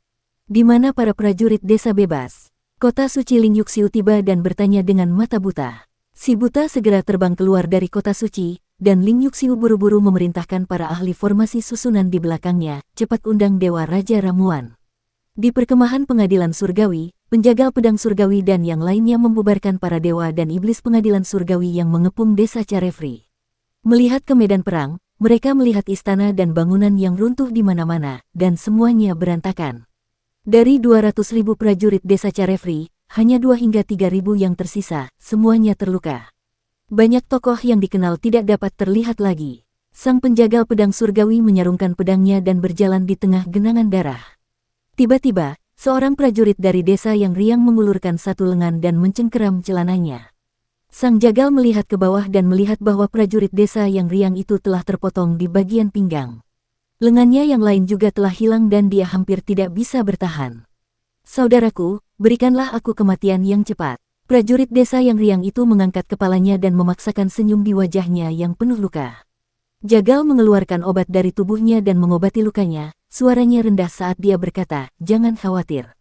Di mana para prajurit desa bebas. Kota suci Ling Yuxiu tiba dan bertanya dengan mata buta. Si buta segera terbang keluar dari kota suci, dan Ling Yuxiu buru-buru memerintahkan para ahli formasi susunan di belakangnya, cepat undang Dewa Raja Ramuan. Di perkemahan pengadilan surgawi, penjagal pedang surgawi dan yang lainnya membubarkan para dewa dan iblis pengadilan surgawi yang mengepung desa Carefree. Melihat ke medan perang, mereka melihat istana dan bangunan yang runtuh di mana-mana, dan semuanya berantakan. Dari 200.000 prajurit desa Carefree, hanya 2 hingga 3.000 yang tersisa, semuanya terluka. Banyak tokoh yang dikenal tidak dapat terlihat lagi. Sang penjagal pedang surgawi menyarungkan pedangnya dan berjalan di tengah genangan darah. Tiba-tiba, seorang prajurit dari desa yang riang mengulurkan satu lengan dan mencengkeram celananya. Sang jagal melihat ke bawah dan melihat bahwa prajurit desa yang riang itu telah terpotong di bagian pinggang. Lengannya yang lain juga telah hilang dan dia hampir tidak bisa bertahan. Saudaraku, berikanlah aku kematian yang cepat. Prajurit desa yang riang itu mengangkat kepalanya dan memaksakan senyum di wajahnya yang penuh luka. Jagal mengeluarkan obat dari tubuhnya dan mengobati lukanya, suaranya rendah saat dia berkata, jangan khawatir.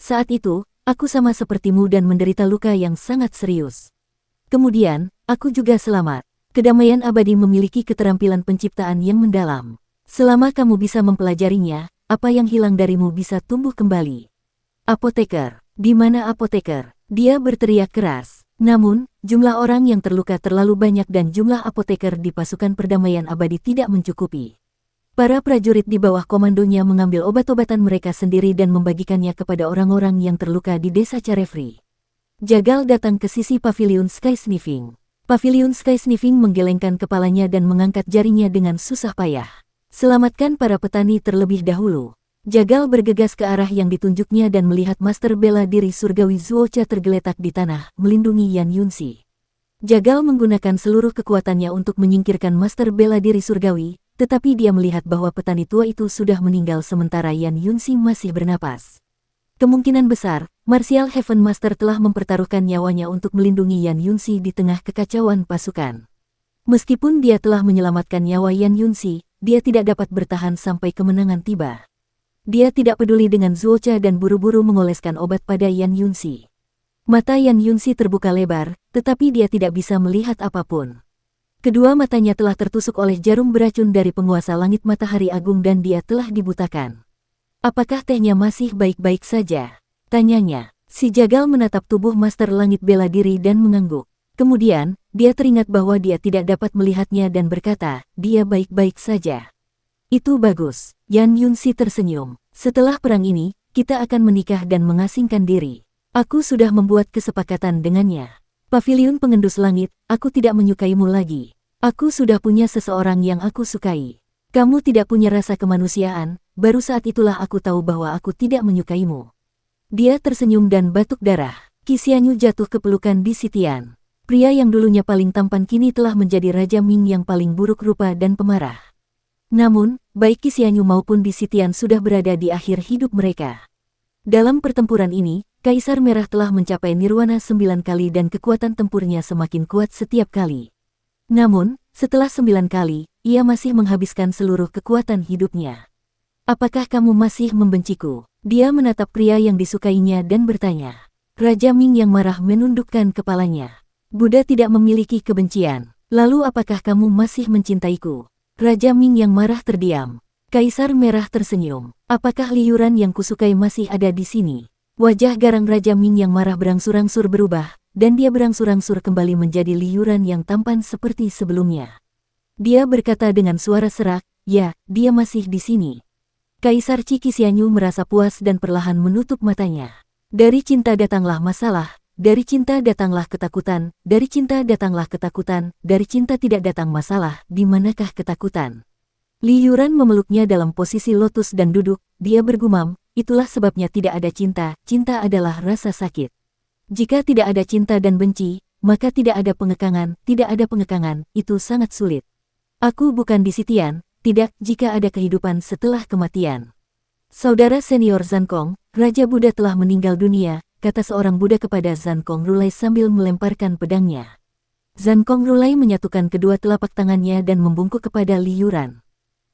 Saat itu, aku sama sepertimu dan menderita luka yang sangat serius. Kemudian, aku juga selamat. Kedamaian abadi memiliki keterampilan penciptaan yang mendalam. Selama kamu bisa mempelajarinya, apa yang hilang darimu bisa tumbuh kembali. Apoteker, di mana apoteker? Dia berteriak keras. Namun, jumlah orang yang terluka terlalu banyak dan jumlah apoteker di pasukan perdamaian abadi tidak mencukupi. Para prajurit di bawah komandonya mengambil obat-obatan mereka sendiri dan membagikannya kepada orang-orang yang terluka di desa Carefree. Jagal datang ke sisi Pavilion Sky Sniffing. Pavilion Sky Sniffing menggelengkan kepalanya dan mengangkat jarinya dengan susah payah. Selamatkan para petani terlebih dahulu. Jagal bergegas ke arah yang ditunjuknya dan melihat Master Bela Diri Surgawi Zuocha tergeletak di tanah, melindungi Yan Yunxi. Jagal menggunakan seluruh kekuatannya untuk menyingkirkan Master Bela Diri Surgawi, tetapi dia melihat bahwa petani tua itu sudah meninggal sementara Yan Yunxi masih bernapas. Kemungkinan besar, Martial Heaven Master telah mempertaruhkan nyawanya untuk melindungi Yan Yunxi di tengah kekacauan pasukan. Meskipun dia telah menyelamatkan nyawa Yan Yunxi, dia tidak dapat bertahan sampai kemenangan tiba. Dia tidak peduli dengan Zuocha dan buru-buru mengoleskan obat pada Yan Yunxi. Mata Yan Yunxi terbuka lebar, tetapi dia tidak bisa melihat apapun. Kedua matanya telah tertusuk oleh jarum beracun dari penguasa langit matahari agung dan dia telah dibutakan. Apakah tehnya masih baik-baik saja? Tanyanya. Si Jagal menatap tubuh Master Langit Bela Diri dan mengangguk. Kemudian, dia teringat bahwa dia tidak dapat melihatnya dan berkata, dia baik-baik saja. Itu bagus. Yan Yunxi tersenyum. Setelah perang ini, kita akan menikah dan mengasingkan diri. Aku sudah membuat kesepakatan dengannya. Paviliun Pengendus Langit, aku tidak menyukaimu lagi. Aku sudah punya seseorang yang aku sukai. Kamu tidak punya rasa kemanusiaan, baru saat itulah aku tahu bahwa aku tidak menyukaimu. Dia tersenyum dan batuk darah. Qi Xianyu jatuh ke pelukan di Sitian. Pria yang dulunya paling tampan kini telah menjadi Raja Ming yang paling buruk rupa dan pemarah. Namun, baik Qi Xianyu maupun di Sitian sudah berada di akhir hidup mereka. Dalam pertempuran ini, Kaisar Merah telah mencapai nirwana 9 kali dan kekuatan tempurnya semakin kuat setiap kali. Namun, setelah 9 kali, ia masih menghabiskan seluruh kekuatan hidupnya. Apakah kamu masih membenciku? Dia menatap pria yang disukainya dan bertanya. Raja Ming yang marah menundukkan kepalanya. Buddha tidak memiliki kebencian. Lalu apakah kamu masih mencintaiku? Raja Ming yang marah terdiam. Kaisar Merah tersenyum. Apakah liuran yang kusukai masih ada di sini? Wajah garang Raja Ming yang marah berangsur-angsur berubah, dan dia berangsur-angsur kembali menjadi liuran yang tampan seperti sebelumnya. Dia berkata dengan suara serak, ya, dia masih di sini. Kaisar Qi Xianyu merasa puas dan perlahan menutup matanya. Dari cinta datanglah masalah, dari cinta datanglah ketakutan, dari cinta datanglah ketakutan, dari cinta tidak datang masalah, di manakah ketakutan? Li Yuran memeluknya dalam posisi lotus dan duduk, dia bergumam, itulah sebabnya tidak ada cinta, cinta adalah rasa sakit. Jika tidak ada cinta dan benci, maka tidak ada pengekangan, tidak ada pengekangan, itu sangat sulit. Aku bukan di Sitian, tidak, jika ada kehidupan setelah kematian. Saudara senior Zankong, Raja Buddha telah meninggal dunia, kata seorang Buddha kepada Zankong Rulai sambil melemparkan pedangnya. Zankong Rulai menyatukan kedua telapak tangannya dan membungkuk kepada Li Yuran.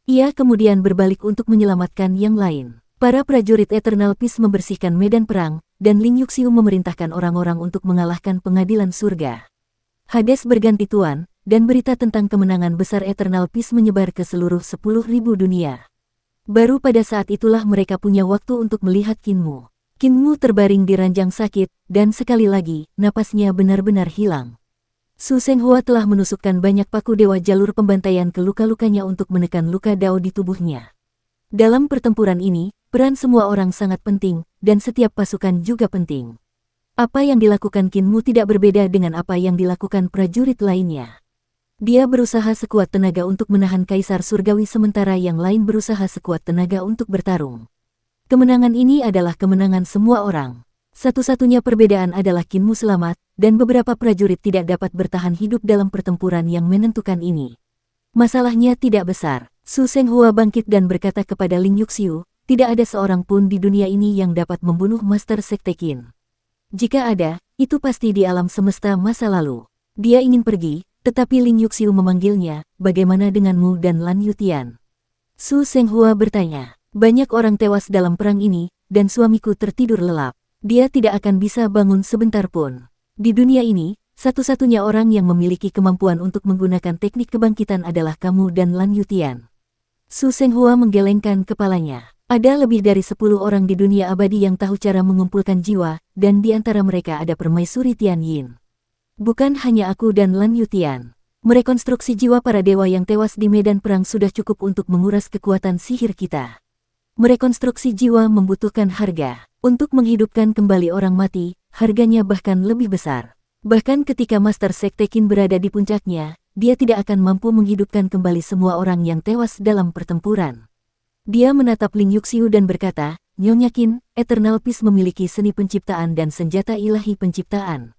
Ia kemudian berbalik untuk menyelamatkan yang lain. Para prajurit Eternal Peace membersihkan medan perang, dan Ling Yuxiu memerintahkan orang-orang untuk mengalahkan pengadilan surga. Hades berganti tuan, dan berita tentang kemenangan besar Eternal Peace menyebar ke seluruh 10.000 dunia. Baru pada saat itulah mereka punya waktu untuk melihat Qinmu. Qinmu terbaring di ranjang sakit, dan sekali lagi, napasnya benar-benar hilang. Su Senghua telah menusukkan banyak paku dewa jalur pembantaian ke luka-lukanya untuk menekan luka Dao di tubuhnya. Dalam pertempuran ini, peran semua orang sangat penting, dan setiap pasukan juga penting. Apa yang dilakukan Qinmu tidak berbeda dengan apa yang dilakukan prajurit lainnya. Dia berusaha sekuat tenaga untuk menahan Kaisar Surgawi sementara yang lain berusaha sekuat tenaga untuk bertarung. Kemenangan ini adalah kemenangan semua orang. Satu-satunya perbedaan adalah Qinmu selamat, dan beberapa prajurit tidak dapat bertahan hidup dalam pertempuran yang menentukan ini. Masalahnya tidak besar. Su Senghua bangkit dan berkata kepada Ling Yuxiu, tidak ada seorang pun di dunia ini yang dapat membunuh Master Sekte Qin. Jika ada, itu pasti di alam semesta masa lalu. Dia ingin pergi, tetapi Ling Yuxiu memanggilnya, bagaimana denganmu dan Lan Yutian? Su Senghua bertanya, banyak orang tewas dalam perang ini, dan suamiku tertidur lelap. Dia tidak akan bisa bangun sebentar pun. Di dunia ini, satu-satunya orang yang memiliki kemampuan untuk menggunakan teknik kebangkitan adalah kamu dan Lan Yutian. Su Senghua menggelengkan kepalanya. Ada lebih dari 10 orang di dunia abadi yang tahu cara mengumpulkan jiwa, dan di antara mereka ada Permaisuri Tian Yin. Bukan hanya aku dan Lan Yutian. Merekonstruksi jiwa para dewa yang tewas di medan perang sudah cukup untuk menguras kekuatan sihir kita. Merekonstruksi jiwa membutuhkan harga. Untuk menghidupkan kembali orang mati, harganya bahkan lebih besar. Bahkan ketika Master Sekte Qin berada di puncaknya, dia tidak akan mampu menghidupkan kembali semua orang yang tewas dalam pertempuran. Dia menatap Ling Yuxiu dan berkata, Nyonya Qin, Eternal Peace memiliki seni penciptaan dan senjata ilahi penciptaan.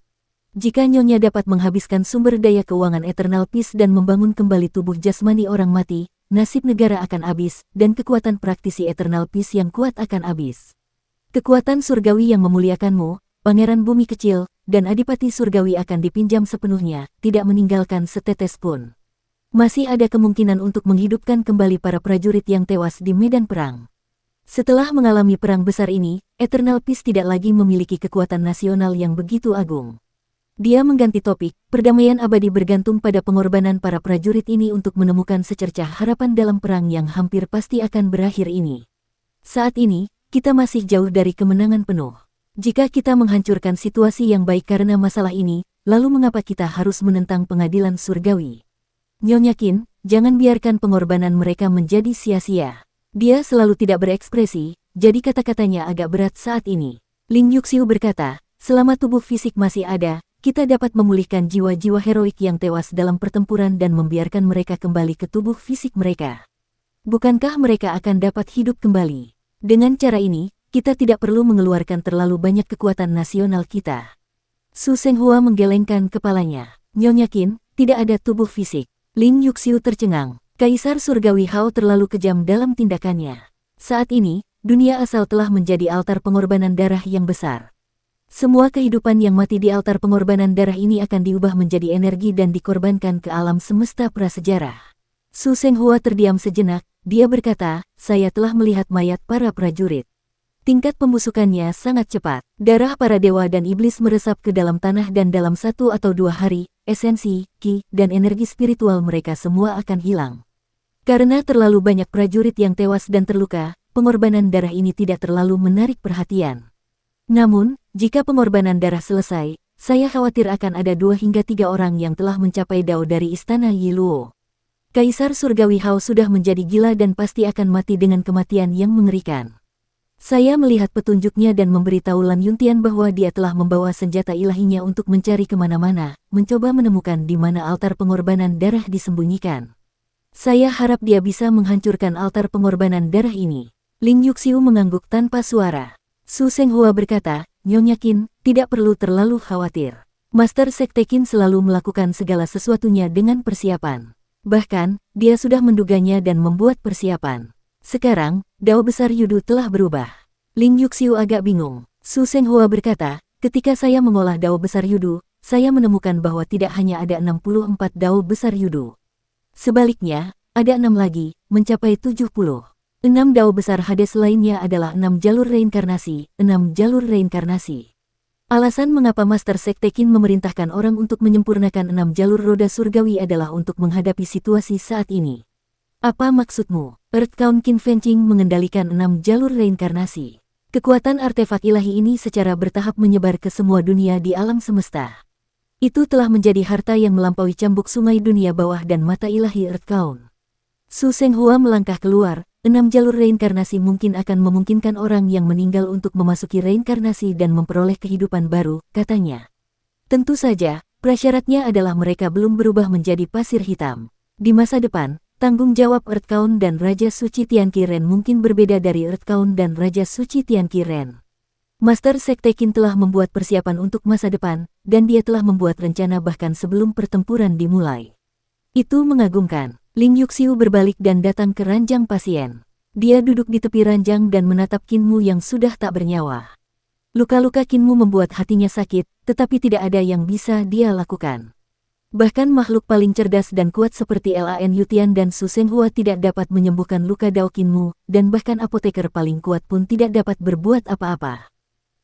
Jika Nyonya dapat menghabiskan sumber daya keuangan Eternal Peace dan membangun kembali tubuh jasmani orang mati, nasib negara akan habis, dan kekuatan praktisi Eternal Peace yang kuat akan habis. Kekuatan surgawi yang memuliakanmu, Pangeran Bumi Kecil, dan Adipati Surgawi akan dipinjam sepenuhnya, tidak meninggalkan setetes pun. Masih ada kemungkinan untuk menghidupkan kembali para prajurit yang tewas di medan perang. Setelah mengalami perang besar ini, Eternal Peace tidak lagi memiliki kekuatan nasional yang begitu agung. Dia mengganti topik, perdamaian abadi bergantung pada pengorbanan para prajurit ini untuk menemukan secercah harapan dalam perang yang hampir pasti akan berakhir ini. Saat ini, kita masih jauh dari kemenangan penuh. Jika kita menghancurkan situasi yang baik karena masalah ini, lalu mengapa kita harus menentang pengadilan surgawi? Nyonya Qin, jangan biarkan pengorbanan mereka menjadi sia-sia. Dia selalu tidak berekspresi, jadi kata-katanya agak berat saat ini. Ling Yuxiu berkata, selama tubuh fisik masih ada, kita dapat memulihkan jiwa-jiwa heroik yang tewas dalam pertempuran dan membiarkan mereka kembali ke tubuh fisik mereka. Bukankah mereka akan dapat hidup kembali? Dengan cara ini, kita tidak perlu mengeluarkan terlalu banyak kekuatan nasional kita. Su Senghua menggelengkan kepalanya. Nyonya Qin, tidak ada tubuh fisik. Ling Yuxiu tercengang. Kaisar Surgawi Hao terlalu kejam dalam tindakannya. Saat ini, dunia asal telah menjadi altar pengorbanan darah yang besar. Semua kehidupan yang mati di altar pengorbanan darah ini akan diubah menjadi energi dan dikorbankan ke alam semesta prasejarah. Su Senghua terdiam sejenak, dia berkata, saya telah melihat mayat para prajurit. Tingkat pembusukannya sangat cepat. Darah para dewa dan iblis meresap ke dalam tanah dan dalam 1 atau 2 hari, esensi, ki, dan energi spiritual mereka semua akan hilang. Karena terlalu banyak prajurit yang tewas dan terluka, pengorbanan darah ini tidak terlalu menarik perhatian. Namun, jika pengorbanan darah selesai, saya khawatir akan ada 2 hingga 3 orang yang telah mencapai dao dari istana Yiluo. Kaisar Surgawi Hao sudah menjadi gila dan pasti akan mati dengan kematian yang mengerikan. Saya melihat petunjuknya dan memberitahu Lan Yuntian bahwa dia telah membawa senjata ilahinya untuk mencari kemana-mana, mencoba menemukan di mana altar pengorbanan darah disembunyikan. Saya harap dia bisa menghancurkan altar pengorbanan darah ini. Ling Yuxiu mengangguk tanpa suara. Su Senghua berkata, Nyonya Qin, tidak perlu terlalu khawatir. Master Sekte Qin selalu melakukan segala sesuatunya dengan persiapan. Bahkan, dia sudah menduganya dan membuat persiapan. Sekarang, dao besar Yudu telah berubah. Ling Yuxiu agak bingung. Su Senghua berkata, ketika saya mengolah dao besar Yudu, saya menemukan bahwa tidak hanya ada 64 dao besar Yudu. Sebaliknya, ada 6 lagi, mencapai 70. 6 dao besar Hades lainnya adalah 6 jalur reinkarnasi, 6 jalur reinkarnasi. Alasan mengapa Master Sekte Qin memerintahkan orang untuk menyempurnakan 6 jalur roda surgawi adalah untuk menghadapi situasi saat ini. Apa maksudmu? Earth Count Qin Fengqing mengendalikan 6 jalur reinkarnasi. Kekuatan artefak ilahi ini secara bertahap menyebar ke semua dunia di alam semesta. Itu telah menjadi harta yang melampaui cambuk sungai dunia bawah dan mata ilahi Earth Count. Su Senghua melangkah keluar, 6 jalur reinkarnasi mungkin akan memungkinkan orang yang meninggal untuk memasuki reinkarnasi dan memperoleh kehidupan baru, katanya. Tentu saja, prasyaratnya adalah mereka belum berubah menjadi pasir hitam. Di masa depan, tanggung jawab Earth Count dan Raja Suci Tianqi Ren mungkin berbeda dari Earth Count dan Raja Suci Tianqi Ren. Master Sekte Qin telah membuat persiapan untuk masa depan, dan dia telah membuat rencana bahkan sebelum pertempuran dimulai. Itu mengagumkan. Ling Yuxiu berbalik dan datang ke ranjang pasien. Dia duduk di tepi ranjang dan menatap Qinmu yang sudah tak bernyawa. Luka-luka Qinmu membuat hatinya sakit, tetapi tidak ada yang bisa dia lakukan. Bahkan makhluk paling cerdas dan kuat seperti Lan Yutian dan Su Senghua tidak dapat menyembuhkan luka dao Qinmu, dan bahkan apoteker paling kuat pun tidak dapat berbuat apa-apa.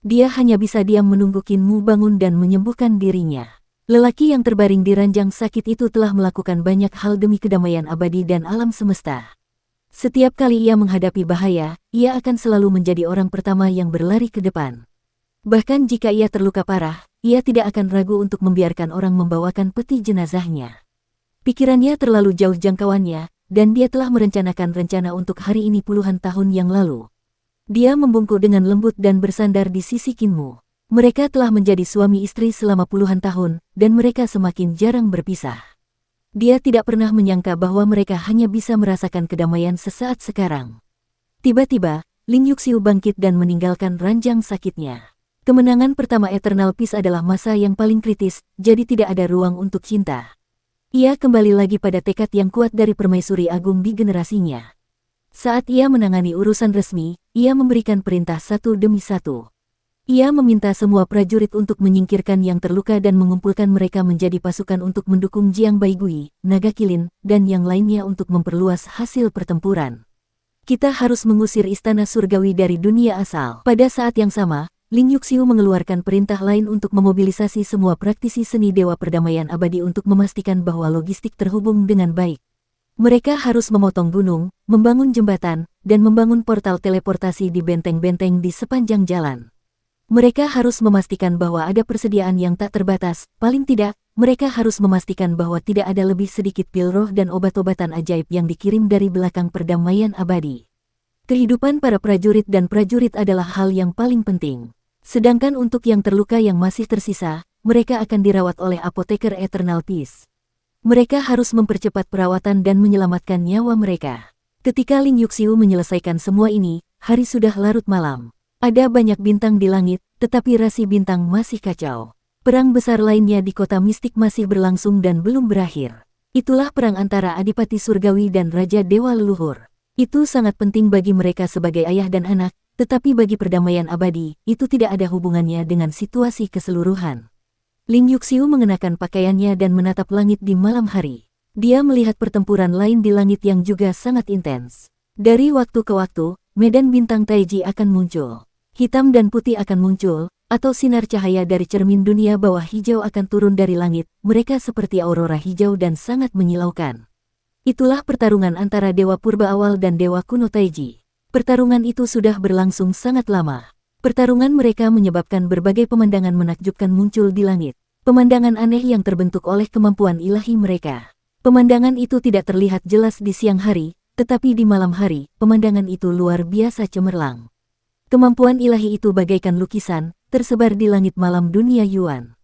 Dia hanya bisa diam menunggu Qinmu bangun dan menyembuhkan dirinya. Lelaki yang terbaring di ranjang sakit itu telah melakukan banyak hal demi kedamaian abadi dan alam semesta. Setiap kali ia menghadapi bahaya, ia akan selalu menjadi orang pertama yang berlari ke depan. Bahkan jika ia terluka parah, ia tidak akan ragu untuk membiarkan orang membawakan peti jenazahnya. Pikirannya terlalu jauh jangkauannya, dan dia telah merencanakan rencana untuk hari ini puluhan tahun yang lalu. Dia membungkuk dengan lembut dan bersandar di sisi Qinmu. Mereka telah menjadi suami istri selama puluhan tahun, dan mereka semakin jarang berpisah. Dia tidak pernah menyangka bahwa mereka hanya bisa merasakan kedamaian sesaat sekarang. Tiba-tiba, Ling Yuxiu bangkit dan meninggalkan ranjang sakitnya. Kemenangan pertama Eternal Peace adalah masa yang paling kritis, jadi tidak ada ruang untuk cinta. Ia kembali lagi pada tekad yang kuat dari permaisuri agung di generasinya. Saat ia menangani urusan resmi, ia memberikan perintah satu demi satu. Ia meminta semua prajurit untuk menyingkirkan yang terluka dan mengumpulkan mereka menjadi pasukan untuk mendukung Jiang Baigui, Naga Kilin, dan yang lainnya untuk memperluas hasil pertempuran. Kita harus mengusir istana surgawi dari dunia asal. Pada saat yang sama, Ling Yuxiu mengeluarkan perintah lain untuk memobilisasi semua praktisi seni Dewa Perdamaian Abadi untuk memastikan bahwa logistik terhubung dengan baik. Mereka harus memotong gunung, membangun jembatan, dan membangun portal teleportasi di benteng-benteng di sepanjang jalan. Mereka harus memastikan bahwa ada persediaan yang tak terbatas, paling tidak, mereka harus memastikan bahwa tidak ada lebih sedikit pil roh dan obat-obatan ajaib yang dikirim dari belakang perdamaian abadi. Kehidupan para prajurit dan prajurit adalah hal yang paling penting. Sedangkan untuk yang terluka yang masih tersisa, mereka akan dirawat oleh apoteker Eternal Peace. Mereka harus mempercepat perawatan dan menyelamatkan nyawa mereka. Ketika Ling Yuxiu menyelesaikan semua ini, hari sudah larut malam. Ada banyak bintang di langit, tetapi rasi bintang masih kacau. Perang besar lainnya di kota mistik masih berlangsung dan belum berakhir. Itulah perang antara Adipati Surgawi dan Raja Dewa Leluhur. Itu sangat penting bagi mereka sebagai ayah dan anak, tetapi bagi perdamaian abadi, itu tidak ada hubungannya dengan situasi keseluruhan. Ling Yuxiu mengenakan pakaiannya dan menatap langit di malam hari. Dia melihat pertempuran lain di langit yang juga sangat intens. Dari waktu ke waktu, medan bintang Taiji akan muncul. Hitam dan putih akan muncul, atau sinar cahaya dari cermin dunia bawah hijau akan turun dari langit, mereka seperti aurora hijau dan sangat menyilaukan. Itulah pertarungan antara Dewa Purba awal dan Dewa Kuno Taiji. Pertarungan itu sudah berlangsung sangat lama. Pertarungan mereka menyebabkan berbagai pemandangan menakjubkan muncul di langit. Pemandangan aneh yang terbentuk oleh kemampuan ilahi mereka. Pemandangan itu tidak terlihat jelas di siang hari, tetapi di malam hari, pemandangan itu luar biasa cemerlang. Kemampuan ilahi itu bagaikan lukisan, tersebar di langit malam dunia Yuan.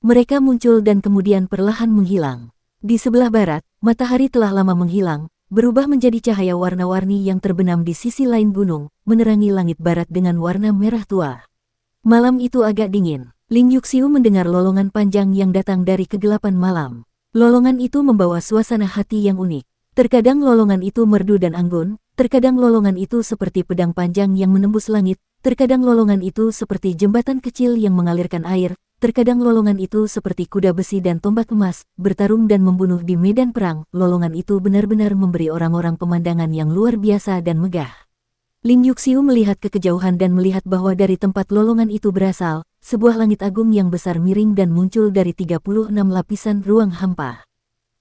Mereka muncul dan kemudian perlahan menghilang. Di sebelah barat, matahari telah lama menghilang, berubah menjadi cahaya warna-warni yang terbenam di sisi lain gunung, menerangi langit barat dengan warna merah tua. Malam itu agak dingin. Ling Yuxiu mendengar lolongan panjang yang datang dari kegelapan malam. Lolongan itu membawa suasana hati yang unik. Terkadang lolongan itu merdu dan anggun, terkadang lolongan itu seperti pedang panjang yang menembus langit, terkadang lolongan itu seperti jembatan kecil yang mengalirkan air, terkadang lolongan itu seperti kuda besi dan tombak emas, bertarung dan membunuh di medan perang. Lolongan itu benar-benar memberi orang-orang pemandangan yang luar biasa dan megah. Ling Yuxiu melihat ke kejauhan dan melihat bahwa dari tempat lolongan itu berasal, sebuah langit agung yang besar miring dan muncul dari 36 lapisan ruang hampa.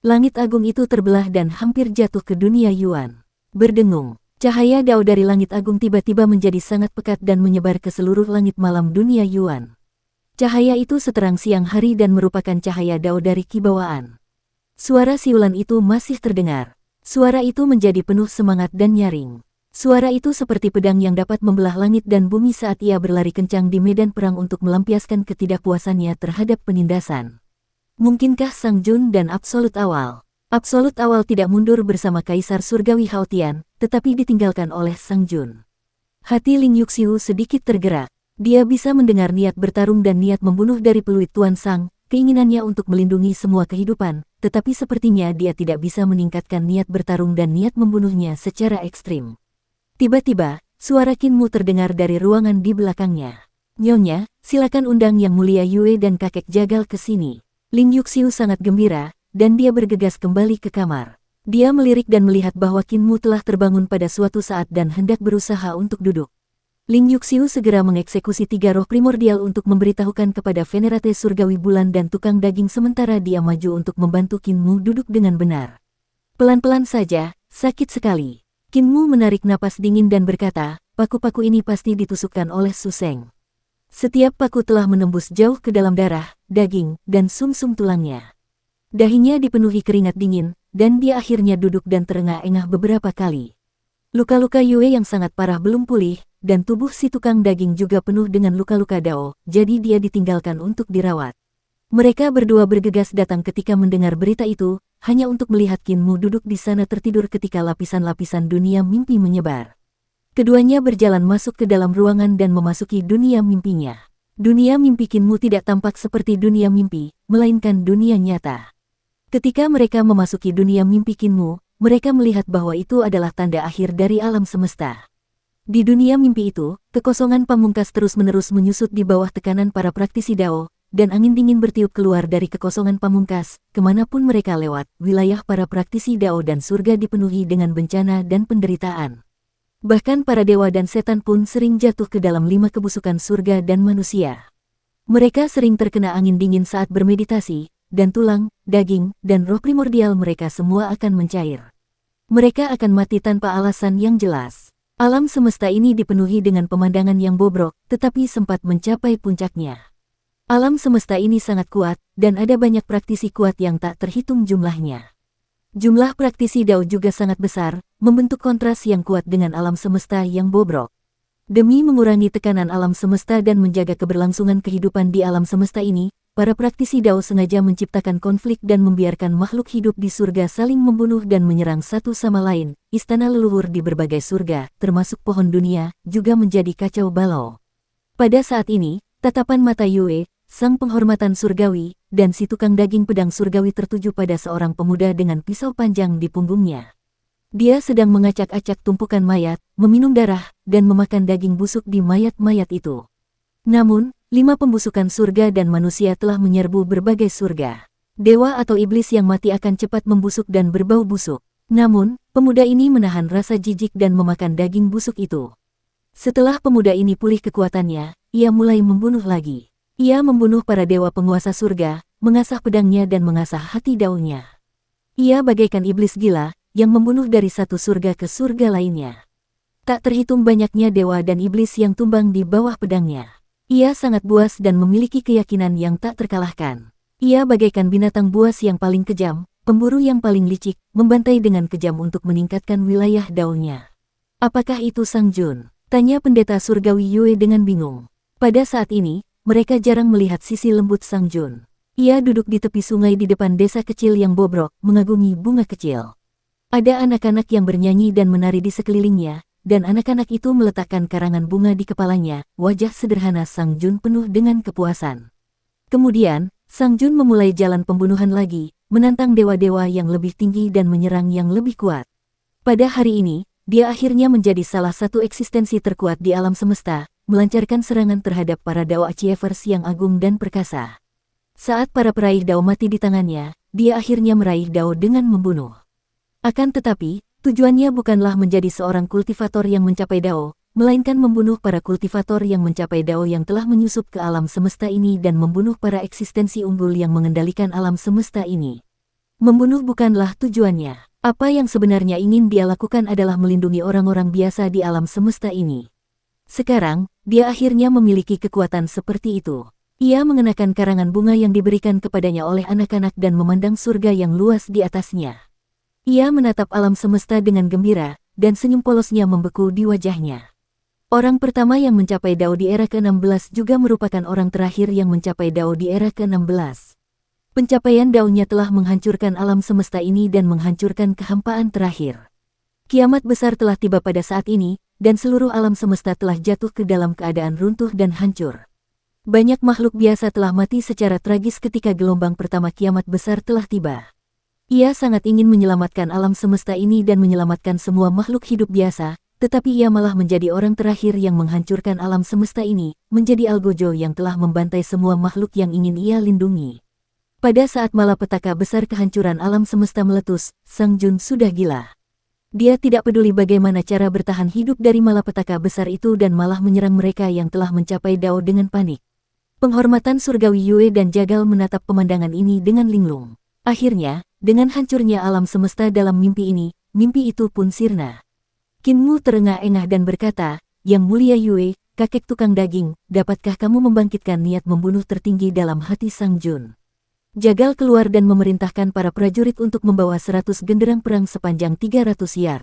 Langit agung itu terbelah dan hampir jatuh ke dunia Yuan. Berdengung, cahaya dao dari langit agung tiba-tiba menjadi sangat pekat dan menyebar ke seluruh langit malam dunia Yuan. Cahaya itu seterang siang hari dan merupakan cahaya dao dari kibawaan. Suara siulan itu masih terdengar. Suara itu menjadi penuh semangat dan nyaring. Suara itu seperti pedang yang dapat membelah langit dan bumi saat ia berlari kencang di medan perang untuk melampiaskan ketidakpuasannya terhadap penindasan. Mungkinkah Sang Jun dan Absolut Awal? Absolut Awal tidak mundur bersama Kaisar Surgawi Hao Tian, tetapi ditinggalkan oleh Sang Jun. Hati Ling Yuxiu sedikit tergerak. Dia bisa mendengar niat bertarung dan niat membunuh dari peluit Tuan Sang, keinginannya untuk melindungi semua kehidupan, tetapi sepertinya dia tidak bisa meningkatkan niat bertarung dan niat membunuhnya secara ekstrim. Tiba-tiba, suara Qin Mu terdengar dari ruangan di belakangnya. Nyonya, silakan undang Yang Mulia Yue dan kakek jagal ke sini. Ling Yuxiu sangat gembira, dan dia bergegas kembali ke kamar. Dia melirik dan melihat bahwa Qin Mu telah terbangun pada suatu saat dan hendak berusaha untuk duduk. Ling Yuxiu segera mengeksekusi 3 roh primordial untuk memberitahukan kepada Venerate Surgawi Bulan dan tukang daging sementara dia maju untuk membantu Qin Mu duduk dengan benar. Pelan-pelan saja, sakit sekali. Qin Mu menarik napas dingin dan berkata, paku-paku ini pasti ditusukkan oleh Su Seng. Setiap paku telah menembus jauh ke dalam darah, daging, dan sumsum tulangnya. Dahinya dipenuhi keringat dingin, dan dia akhirnya duduk dan terengah-engah beberapa kali. Luka-luka Yue yang sangat parah belum pulih, dan tubuh si tukang daging juga penuh dengan luka-luka dao, jadi dia ditinggalkan untuk dirawat. Mereka berdua bergegas datang ketika mendengar berita itu, hanya untuk melihat Qin Mu duduk di sana tertidur ketika lapisan-lapisan dunia mimpi menyebar. Keduanya berjalan masuk ke dalam ruangan dan memasuki dunia mimpinya. Dunia mimpi Kinmu tidak tampak seperti dunia mimpi, melainkan dunia nyata. Ketika mereka memasuki dunia mimpi Kinmu, mereka melihat bahwa itu adalah tanda akhir dari alam semesta. Di dunia mimpi itu, kekosongan pamungkas terus-menerus menyusut di bawah tekanan para praktisi Dao, dan angin dingin bertiup keluar dari kekosongan pamungkas. Kemanapun mereka lewat, wilayah para praktisi Dao dan surga dipenuhi dengan bencana dan penderitaan. Bahkan para dewa dan setan pun sering jatuh ke dalam 5 kebusukan surga dan manusia. Mereka sering terkena angin dingin saat bermeditasi, dan tulang, daging, dan roh primordial mereka semua akan mencair. Mereka akan mati tanpa alasan yang jelas. Alam semesta ini dipenuhi dengan pemandangan yang bobrok, tetapi sempat mencapai puncaknya. Alam semesta ini sangat kuat, dan ada banyak praktisi kuat yang tak terhitung jumlahnya. Jumlah praktisi Dao juga sangat besar, membentuk kontras yang kuat dengan alam semesta yang bobrok. Demi mengurangi tekanan alam semesta dan menjaga keberlangsungan kehidupan di alam semesta ini, para praktisi Dao sengaja menciptakan konflik dan membiarkan makhluk hidup di surga saling membunuh dan menyerang satu sama lain. Istana leluhur di berbagai surga, termasuk pohon dunia, juga menjadi kacau balau. Pada saat ini, tatapan mata Yue, sang penghormatan surgawi, dan si tukang daging pedang surgawi tertuju pada seorang pemuda dengan pisau panjang di punggungnya. Dia sedang mengacak-acak tumpukan mayat, meminum darah, dan memakan daging busuk di mayat-mayat itu. Namun, 5 pembusukan surga dan manusia telah menyerbu berbagai surga. Dewa atau iblis yang mati akan cepat membusuk dan berbau busuk. Namun, pemuda ini menahan rasa jijik dan memakan daging busuk itu. Setelah pemuda ini pulih kekuatannya, ia mulai membunuh lagi. Ia membunuh para dewa penguasa surga, mengasah pedangnya dan mengasah hati Dao-nya. Ia bagaikan iblis gila, yang membunuh dari satu surga ke surga lainnya. Tak terhitung banyaknya dewa dan iblis yang tumbang di bawah pedangnya. Ia sangat buas dan memiliki keyakinan yang tak terkalahkan. Ia bagaikan binatang buas yang paling kejam, pemburu yang paling licik, membantai dengan kejam untuk meningkatkan wilayah Dao-nya. Apakah itu Sang Jun? Tanya pendeta surgawi Yue dengan bingung. Pada saat ini, mereka jarang melihat sisi lembut Sang Jun. Ia duduk di tepi sungai di depan desa kecil yang bobrok, mengagumi bunga kecil. Ada anak-anak yang bernyanyi dan menari di sekelilingnya, dan anak-anak itu meletakkan karangan bunga di kepalanya. Wajah sederhana Sang Jun penuh dengan kepuasan. Kemudian, Sang Jun memulai jalan pembunuhan lagi, menantang dewa-dewa yang lebih tinggi dan menyerang yang lebih kuat. Pada hari ini, dia akhirnya menjadi salah satu eksistensi terkuat di alam semesta, melancarkan serangan terhadap para Dao Achievers yang agung dan perkasa. Saat para peraih Dao mati di tangannya, dia akhirnya meraih Dao dengan membunuh. Akan tetapi, tujuannya bukanlah menjadi seorang kultivator yang mencapai Dao, melainkan membunuh para kultivator yang mencapai Dao yang telah menyusup ke alam semesta ini dan membunuh para eksistensi unggul yang mengendalikan alam semesta ini. Membunuh bukanlah tujuannya. Apa yang sebenarnya ingin dia lakukan adalah melindungi orang-orang biasa di alam semesta ini. Sekarang, dia akhirnya memiliki kekuatan seperti itu. Ia mengenakan karangan bunga yang diberikan kepadanya oleh anak-anak dan memandang surga yang luas di atasnya. Ia menatap alam semesta dengan gembira, dan senyum polosnya membeku di wajahnya. Orang pertama yang mencapai Dao di era ke-16 juga merupakan orang terakhir yang mencapai Dao di era ke-16. Pencapaian Dao-nya telah menghancurkan alam semesta ini dan menghancurkan kehampaan terakhir. Kiamat besar telah tiba pada saat ini, dan seluruh alam semesta telah jatuh ke dalam keadaan runtuh dan hancur. Banyak makhluk biasa telah mati secara tragis ketika gelombang pertama kiamat besar telah tiba. Ia sangat ingin menyelamatkan alam semesta ini dan menyelamatkan semua makhluk hidup biasa, tetapi ia malah menjadi orang terakhir yang menghancurkan alam semesta ini, menjadi algojo yang telah membantai semua makhluk yang ingin ia lindungi. Pada saat malapetaka besar kehancuran alam semesta meletus, Sang Jun sudah gila. Dia tidak peduli bagaimana cara bertahan hidup dari malapetaka besar itu dan malah menyerang mereka yang telah mencapai Dao dengan panik. Penghormatan surgawi Yue dan Jagal menatap pemandangan ini dengan linglung. Akhirnya, dengan hancurnya alam semesta dalam mimpi ini, mimpi itu pun sirna. Kinmu terengah-engah dan berkata, "Yang mulia Yue, kakek tukang daging, dapatkah kamu membangkitkan niat membunuh tertinggi dalam hati Sang Jun?" Jagal keluar dan memerintahkan para prajurit untuk membawa 100 genderang perang sepanjang 300 yard.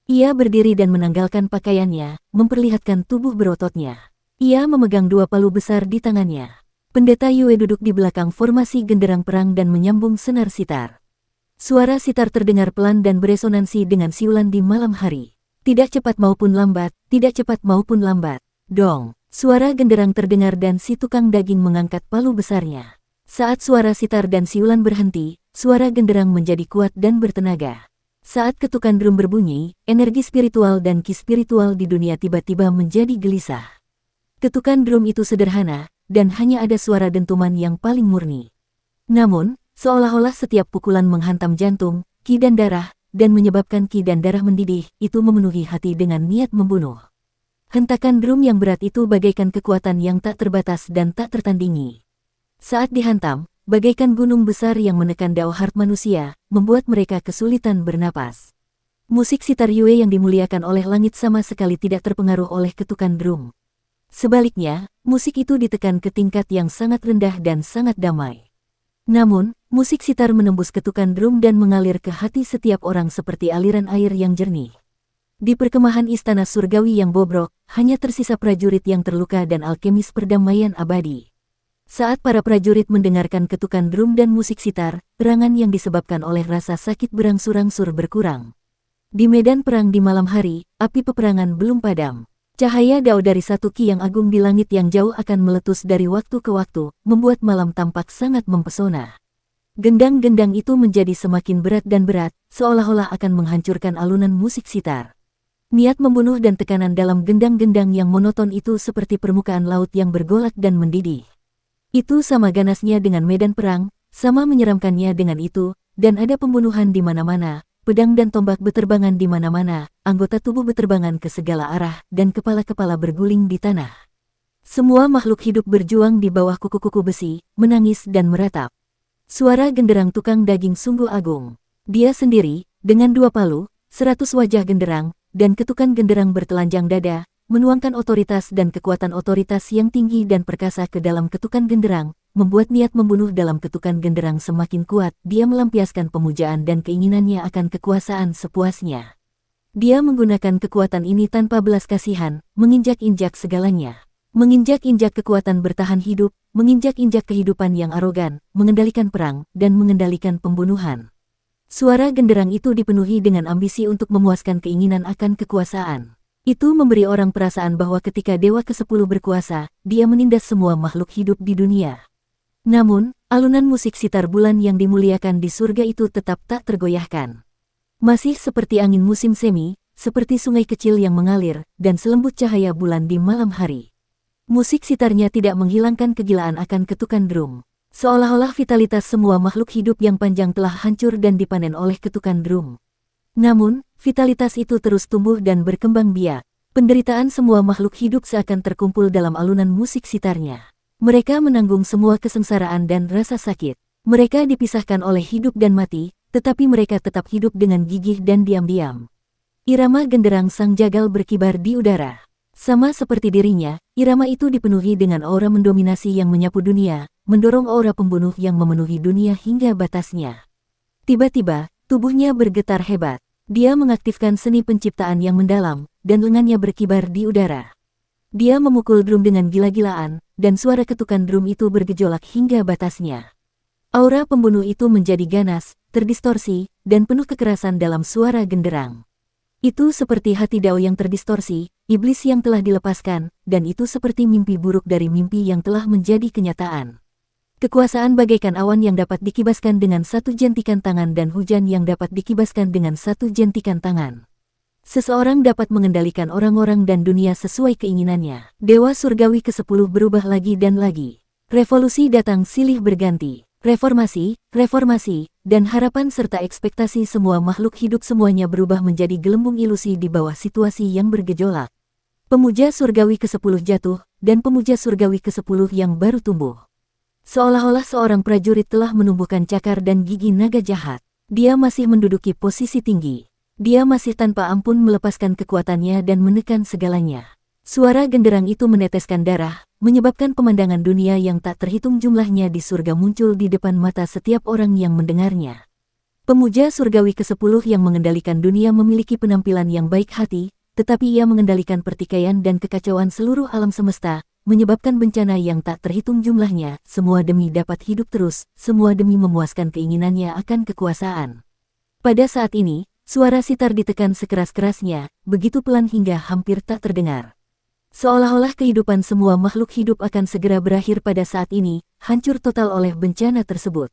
Ia berdiri dan menanggalkan pakaiannya, memperlihatkan tubuh berototnya. Ia memegang 2 palu besar di tangannya. Pendeta Yue duduk di belakang formasi genderang perang dan menyambung senar sitar. Suara sitar terdengar pelan dan beresonansi dengan siulan di malam hari. Tidak cepat maupun lambat, tidak cepat maupun lambat. Dong, suara genderang terdengar dan si tukang daging mengangkat palu besarnya. Saat suara sitar dan siulan berhenti, suara genderang menjadi kuat dan bertenaga. Saat ketukan drum berbunyi, energi spiritual dan ki spiritual di dunia tiba-tiba menjadi gelisah. Ketukan drum itu sederhana, dan hanya ada suara dentuman yang paling murni. Namun, seolah-olah setiap pukulan menghantam jantung, ki dan darah, dan menyebabkan ki dan darah mendidih, itu memenuhi hati dengan niat membunuh. Hentakan drum yang berat itu bagaikan kekuatan yang tak terbatas dan tak tertandingi. Saat dihantam, bagaikan gunung besar yang menekan dao hart manusia, membuat mereka kesulitan bernapas. Musik sitar Yue yang dimuliakan oleh langit sama sekali tidak terpengaruh oleh ketukan drum. Sebaliknya, musik itu ditekan ke tingkat yang sangat rendah dan sangat damai. Namun, musik sitar menembus ketukan drum dan mengalir ke hati setiap orang seperti aliran air yang jernih. Di perkemahan istana surgawi yang bobrok, hanya tersisa prajurit yang terluka dan alkemis perdamaian abadi. Saat para prajurit mendengarkan ketukan drum dan musik sitar, serangan yang disebabkan oleh rasa sakit berangsur-angsur berkurang. Di medan perang di malam hari, api peperangan belum padam. Cahaya dao dari satu ki yang agung di langit yang jauh akan meletus dari waktu ke waktu, membuat malam tampak sangat mempesona. Gendang-gendang itu menjadi semakin berat dan berat, seolah-olah akan menghancurkan alunan musik sitar. Niat membunuh dan tekanan dalam gendang-gendang yang monoton itu seperti permukaan laut yang bergolak dan mendidih. Itu sama ganasnya dengan medan perang, sama menyeramkannya dengan itu, dan ada pembunuhan di mana-mana, pedang dan tombak beterbangan di mana-mana, anggota tubuh beterbangan ke segala arah, dan kepala-kepala berguling di tanah. Semua makhluk hidup berjuang di bawah kuku-kuku besi, menangis dan meratap. Suara genderang tukang daging sungguh agung. Dia sendiri, dengan 2 palu, 100 wajah genderang, dan ketukan genderang bertelanjang dada, menuangkan otoritas dan kekuatan otoritas yang tinggi dan perkasa ke dalam ketukan genderang, membuat niat membunuh dalam ketukan genderang semakin kuat. Dia melampiaskan pemujaan dan keinginannya akan kekuasaan sepuasnya. Dia menggunakan kekuatan ini tanpa belas kasihan, menginjak-injak segalanya. Menginjak-injak kekuatan bertahan hidup, menginjak-injak kehidupan yang arogan, mengendalikan perang, dan mengendalikan pembunuhan. Suara genderang itu dipenuhi dengan ambisi untuk memuaskan keinginan akan kekuasaan. Itu memberi orang perasaan bahwa ketika Dewa ke-10 berkuasa, dia menindas semua makhluk hidup di dunia. Namun, alunan musik sitar bulan yang dimuliakan di surga itu tetap tak tergoyahkan. Masih seperti angin musim semi, seperti sungai kecil yang mengalir, dan selembut cahaya bulan di malam hari. Musik sitarnya tidak menghilangkan kegilaan akan ketukan drum. Seolah-olah vitalitas semua makhluk hidup yang panjang telah hancur dan dipanen oleh ketukan drum. Namun, vitalitas itu terus tumbuh dan berkembang biak. Penderitaan semua makhluk hidup seakan terkumpul dalam alunan musik sitarnya. Mereka menanggung semua kesengsaraan dan rasa sakit. Mereka dipisahkan oleh hidup dan mati, tetapi mereka tetap hidup dengan gigih dan diam-diam. Irama genderang sang jagal berkibar di udara. Sama seperti dirinya, irama itu dipenuhi dengan aura mendominasi yang menyapu dunia, mendorong aura pembunuh yang memenuhi dunia hingga batasnya. Tiba-tiba, tubuhnya bergetar hebat. Dia mengaktifkan seni penciptaan yang mendalam, dan lengannya berkibar di udara. Dia memukul drum dengan gila-gilaan, dan suara ketukan drum itu bergejolak hingga batasnya. Aura pembunuh itu menjadi ganas, terdistorsi, dan penuh kekerasan dalam suara genderang. Itu seperti hati dao yang terdistorsi, iblis yang telah dilepaskan, dan itu seperti mimpi buruk dari mimpi yang telah menjadi kenyataan. Kekuasaan bagaikan awan yang dapat dikibaskan dengan satu jentikan tangan dan hujan yang dapat dikibaskan dengan satu jentikan tangan. Seseorang dapat mengendalikan orang-orang dan dunia sesuai keinginannya. Dewa surgawi ke-10 berubah lagi dan lagi. Revolusi datang silih berganti. Reformasi, reformasi, dan harapan serta ekspektasi semua makhluk hidup semuanya berubah menjadi gelembung ilusi di bawah situasi yang bergejolak. Pemuja surgawi ke-10 jatuh, dan pemuja surgawi ke-10 yang baru tumbuh. Seolah-olah seorang prajurit telah menumbuhkan cakar dan gigi naga jahat. Dia masih menduduki posisi tinggi. Dia masih tanpa ampun melepaskan kekuatannya dan menekan segalanya. Suara genderang itu meneteskan darah, menyebabkan pemandangan dunia yang tak terhitung jumlahnya di surga muncul di depan mata setiap orang yang mendengarnya. Pemuja surgawi ke-10 yang mengendalikan dunia memiliki penampilan yang baik hati, tetapi ia mengendalikan pertikaian dan kekacauan seluruh alam semesta, menyebabkan bencana yang tak terhitung jumlahnya, semua demi dapat hidup terus, semua demi memuaskan keinginannya akan kekuasaan. Pada saat ini, suara sitar ditekan sekeras-kerasnya, begitu pelan hingga hampir tak terdengar. Seolah-olah kehidupan semua makhluk hidup akan segera berakhir pada saat ini, hancur total oleh bencana tersebut.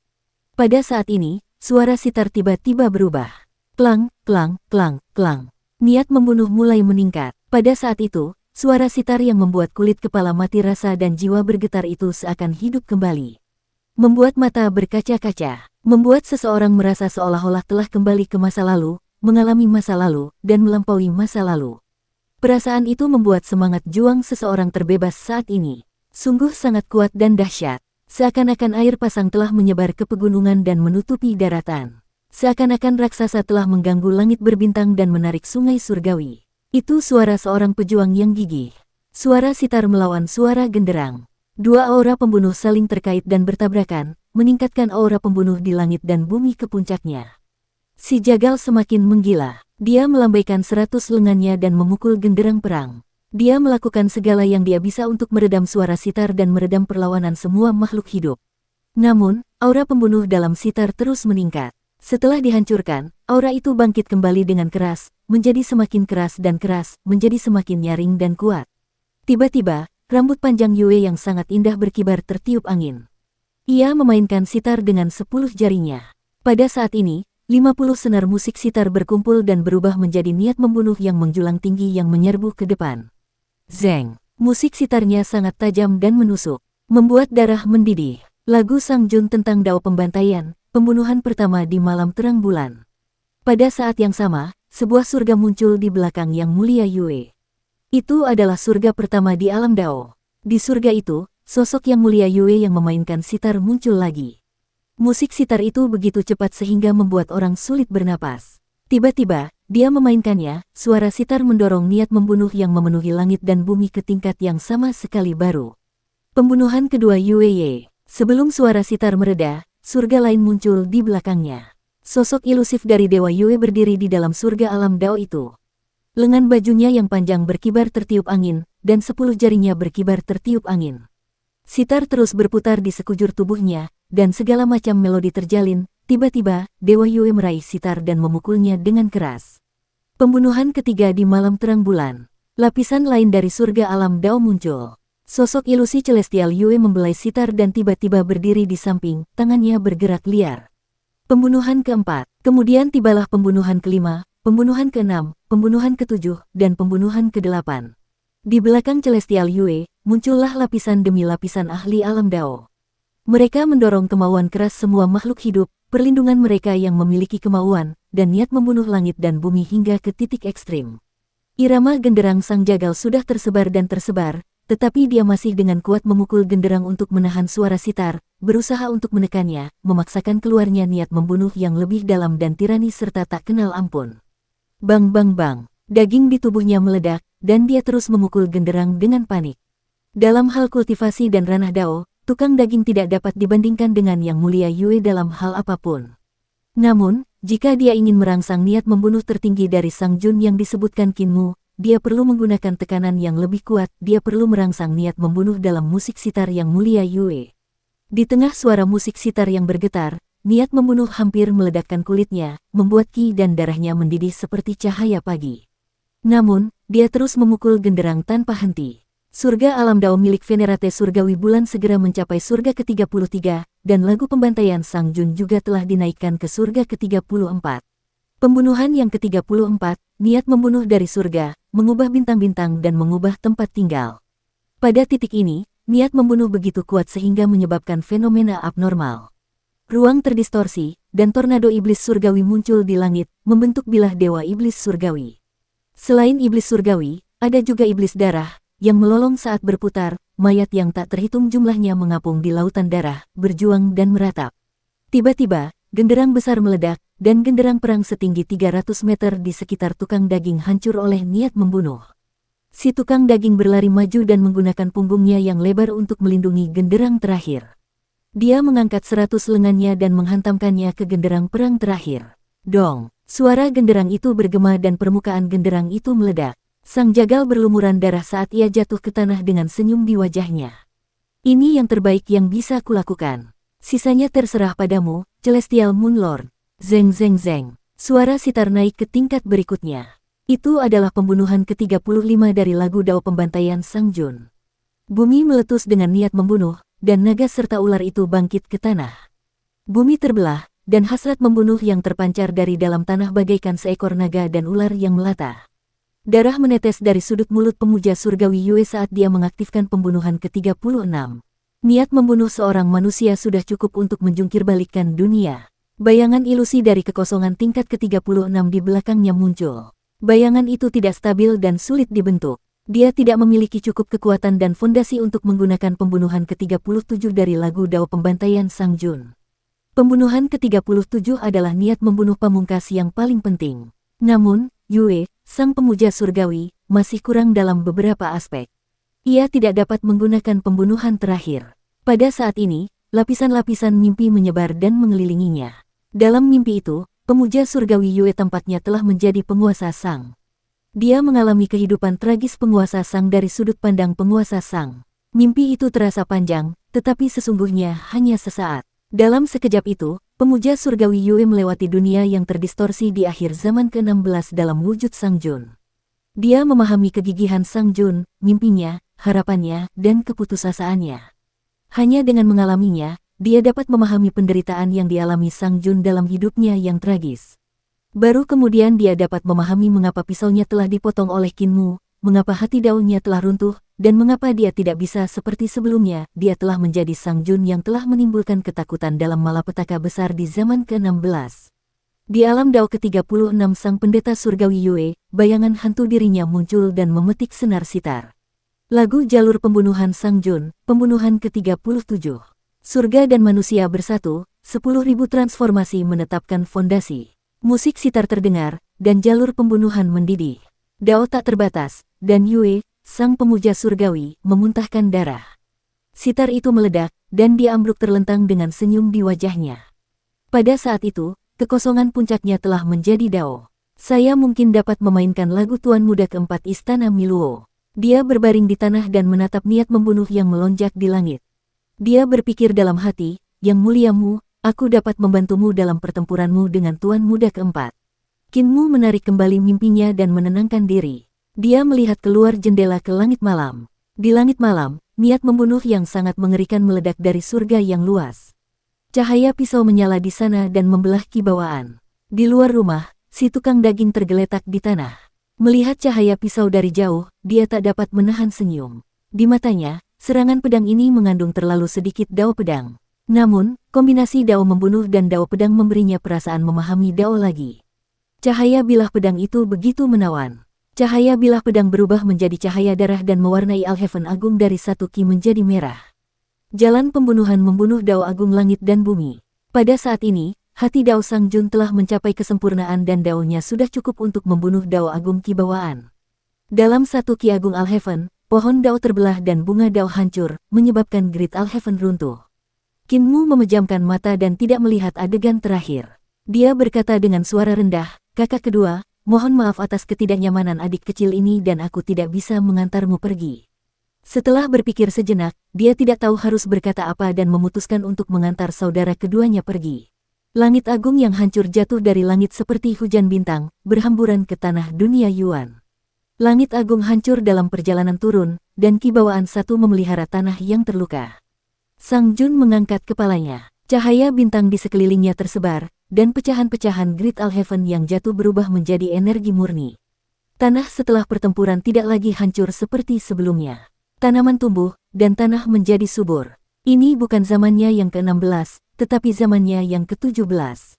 Pada saat ini, suara sitar tiba-tiba berubah. Klang, klang, klang, klang. Niat membunuh mulai meningkat. Pada saat itu, suara sitar yang membuat kulit kepala mati rasa dan jiwa bergetar itu seakan hidup kembali. Membuat mata berkaca-kaca, membuat seseorang merasa seolah-olah telah kembali ke masa lalu, mengalami masa lalu, dan melampaui masa lalu. Perasaan itu membuat semangat juang seseorang terbebas saat ini. Sungguh sangat kuat dan dahsyat. Seakan-akan air pasang telah menyebar ke pegunungan dan menutupi daratan. Seakan-akan raksasa telah mengganggu langit berbintang dan menarik sungai surgawi. Itu suara seorang pejuang yang gigih. Suara sitar melawan suara genderang. Dua aura pembunuh saling terkait dan bertabrakan, meningkatkan aura pembunuh di langit dan bumi ke puncaknya. Si jagal semakin menggila. Dia melambaikan 100 lengannya dan memukul genderang perang. Dia melakukan segala yang dia bisa untuk meredam suara sitar dan meredam perlawanan semua makhluk hidup. Namun, aura pembunuh dalam sitar terus meningkat. Setelah dihancurkan, aura itu bangkit kembali dengan keras, menjadi semakin keras dan keras, menjadi semakin nyaring dan kuat. Tiba-tiba, rambut panjang Yue yang sangat indah berkibar tertiup angin. Ia memainkan sitar dengan 10 jarinya. Pada saat ini, 50 senar musik sitar berkumpul dan berubah menjadi niat membunuh yang menjulang tinggi yang menyerbu ke depan. Zeng, musik sitarnya sangat tajam dan menusuk, membuat darah mendidih. Lagu Sang Jun tentang dao pembantaian, pembunuhan pertama di malam terang bulan. Pada saat yang sama, sebuah surga muncul di belakang Yang Mulia Yue. Itu adalah surga pertama di alam dao. Di surga itu, sosok Yang Mulia Yue yang memainkan sitar muncul lagi. Musik sitar itu begitu cepat sehingga membuat orang sulit bernapas. Tiba-tiba, dia memainkannya, suara sitar mendorong niat membunuh yang memenuhi langit dan bumi ke tingkat yang sama sekali baru. Pembunuhan kedua Yue Ye. Sebelum suara sitar mereda, surga lain muncul di belakangnya. Sosok ilusif dari Dewa Yue berdiri di dalam surga alam dao itu. Lengan bajunya yang panjang berkibar tertiup angin, dan 10 jarinya berkibar tertiup angin. Sitar terus berputar di sekujur tubuhnya, dan segala macam melodi terjalin. Tiba-tiba, Dewa Yue meraih sitar dan memukulnya dengan keras. Pembunuhan ketiga di malam terang bulan. Lapisan lain dari surga alam dao muncul. Sosok ilusi celestial Yue membelai sitar dan tiba-tiba berdiri di samping, tangannya bergerak liar. Pembunuhan keempat, kemudian tibalah pembunuhan kelima, pembunuhan keenam, pembunuhan ketujuh, dan pembunuhan kedelapan. Di belakang celestial Yue, muncullah lapisan demi lapisan ahli alam dao. Mereka mendorong kemauan keras semua makhluk hidup, perlindungan mereka yang memiliki kemauan, dan niat membunuh langit dan bumi hingga ke titik ekstrim. Irama genderang sang jagal sudah tersebar dan tersebar, tetapi dia masih dengan kuat memukul genderang untuk menahan suara sitar, berusaha untuk menekannya, memaksakan keluarnya niat membunuh yang lebih dalam dan tirani serta tak kenal ampun. Bang bang bang, daging di tubuhnya meledak, dan dia terus memukul genderang dengan panik. Dalam hal kultivasi dan ranah dao, tukang daging tidak dapat dibandingkan dengan Yang Mulia Yue dalam hal apapun. Namun, jika dia ingin merangsang niat membunuh tertinggi dari Sang Jun yang disebutkan Kinmu, dia perlu menggunakan tekanan yang lebih kuat, dia perlu merangsang niat membunuh dalam musik sitar Yang Mulia Yue. Di tengah suara musik sitar yang bergetar, niat membunuh hampir meledakkan kulitnya, membuat ki dan darahnya mendidih seperti cahaya pagi. Namun, dia terus memukul genderang tanpa henti. Surga alam dao milik Venerate Surgawi Bulan segera mencapai surga ke-33, dan lagu pembantaian Sang Jun juga telah dinaikkan ke surga ke-34. Pembunuhan yang ke-34, niat membunuh dari surga, mengubah bintang-bintang dan mengubah tempat tinggal. Pada titik ini, niat membunuh begitu kuat sehingga menyebabkan fenomena abnormal. Ruang terdistorsi, dan tornado iblis surgawi muncul di langit, membentuk bilah dewa iblis surgawi. Selain iblis surgawi, ada juga iblis darah, yang melolong saat berputar, mayat yang tak terhitung jumlahnya mengapung di lautan darah, berjuang dan meratap. Tiba-tiba, genderang besar meledak, dan genderang perang setinggi 300 meter di sekitar tukang daging hancur oleh niat membunuh. Si tukang daging berlari maju dan menggunakan punggungnya yang lebar untuk melindungi genderang terakhir. Dia mengangkat 100 lengannya dan menghantamkannya ke genderang perang terakhir. Dong, suara genderang itu bergema dan permukaan genderang itu meledak. Sang jagal berlumuran darah saat ia jatuh ke tanah dengan senyum di wajahnya. Ini yang terbaik yang bisa kulakukan. Sisanya terserah padamu, Celestial Moon Lord. Zeng zeng zeng. Suara sitar naik ke tingkat berikutnya. Itu adalah pembunuhan ke-35 dari lagu Dao Pembantaian Sang Jun. Bumi meletus dengan niat membunuh, dan naga serta ular itu bangkit ke tanah. Bumi terbelah, dan hasrat membunuh yang terpancar dari dalam tanah bagaikan seekor naga dan ular yang melata. Darah menetes dari sudut mulut pemuja surgawi Yue saat dia mengaktifkan pembunuhan ke-36. Niat membunuh seorang manusia sudah cukup untuk menjungkirbalikkan dunia. Bayangan ilusi dari kekosongan tingkat ke-36 di belakangnya muncul. Bayangan itu tidak stabil dan sulit dibentuk. Dia tidak memiliki cukup kekuatan dan fondasi untuk menggunakan pembunuhan ke-37 dari lagu Dao Pembantaian Sang Jun. Pembunuhan ke-37 adalah niat membunuh pamungkas yang paling penting. Namun, Yue, sang pemuja surgawi, masih kurang dalam beberapa aspek. Ia tidak dapat menggunakan pembunuhan terakhir. Pada saat ini, lapisan-lapisan mimpi menyebar dan mengelilinginya. Dalam mimpi itu, pemuja surgawi Yue tampaknya telah menjadi penguasa Sang. Dia mengalami kehidupan tragis penguasa Sang dari sudut pandang penguasa Sang. Mimpi itu terasa panjang, tetapi sesungguhnya hanya sesaat. Dalam sekejap itu, pemuja surgawi Yue melewati dunia yang terdistorsi di akhir zaman ke-16 dalam wujud Sang Jun. Dia memahami kegigihan Sang Jun, mimpinya, harapannya, dan keputusasaannya. Hanya dengan mengalaminya, dia dapat memahami penderitaan yang dialami Sang Jun dalam hidupnya yang tragis. Baru kemudian dia dapat memahami mengapa pisaunya telah dipotong oleh Qin Mu, mengapa hati daunnya telah runtuh, dan mengapa dia tidak bisa seperti sebelumnya. Dia telah menjadi Sang Jun yang telah menimbulkan ketakutan dalam malapetaka besar di zaman ke-16. Di alam Dao ke-36 sang pendeta surgawi Yue, bayangan hantu dirinya muncul dan memetik senar sitar. Lagu Jalur Pembunuhan Sang Jun, pembunuhan ke-37. Surga dan manusia bersatu, 10.000 transformasi menetapkan fondasi. Musik sitar terdengar, dan jalur pembunuhan mendidih. Dao tak terbatas, dan Yue, sang pemuja surgawi, memuntahkan darah. Sitar itu meledak, dan dia ambruk terlentang dengan senyum di wajahnya. Pada saat itu, kekosongan puncaknya telah menjadi Dao. Saya mungkin dapat memainkan lagu Tuan Muda keempat Istana Miluo. Dia berbaring di tanah dan menatap niat membunuh yang melonjak di langit. Dia berpikir dalam hati, Yang Muliamu, aku dapat membantumu dalam pertempuranmu dengan Tuan Muda keempat. Qin Mu menarik kembali mimpinya dan menenangkan diri. Dia melihat keluar jendela ke langit malam. Di langit malam, niat membunuh yang sangat mengerikan meledak dari surga yang luas. Cahaya pisau menyala di sana dan membelah kibawaan. Di luar rumah, si tukang daging tergeletak di tanah. Melihat cahaya pisau dari jauh, dia tak dapat menahan senyum. Di matanya, serangan pedang ini mengandung terlalu sedikit dao pedang. Namun, kombinasi dao membunuh dan dao pedang memberinya perasaan memahami dao lagi. Cahaya bilah pedang itu begitu menawan. Cahaya bilah pedang berubah menjadi cahaya darah dan mewarnai Alheaven Agung dari satu ki menjadi merah. Jalan pembunuhan membunuh dao agung langit dan bumi. Pada saat ini, hati dao Sang Jun telah mencapai kesempurnaan dan daonya sudah cukup untuk membunuh dao agung ki bawaan. Dalam satu ki agung Alheaven, pohon dao terbelah dan bunga dao hancur, menyebabkan Great Alheaven runtuh. Qin Mu memejamkan mata dan tidak melihat adegan terakhir. Dia berkata dengan suara rendah, "Kakak kedua, mohon maaf atas ketidaknyamanan adik kecil ini dan aku tidak bisa mengantarmu pergi." Setelah berpikir sejenak, dia tidak tahu harus berkata apa dan memutuskan untuk mengantar saudara keduanya pergi. Langit agung yang hancur jatuh dari langit seperti hujan bintang, berhamburan ke tanah dunia Yuan. Langit agung hancur dalam perjalanan turun, dan ki bawaan satu memelihara tanah yang terluka. Sang Jun mengangkat kepalanya. Cahaya bintang di sekelilingnya tersebar, dan pecahan-pecahan Great Alheaven yang jatuh berubah menjadi energi murni. Tanah setelah pertempuran tidak lagi hancur seperti sebelumnya. Tanaman tumbuh, dan tanah menjadi subur. Ini bukan zamannya yang ke-16, tetapi zamannya yang ke-17.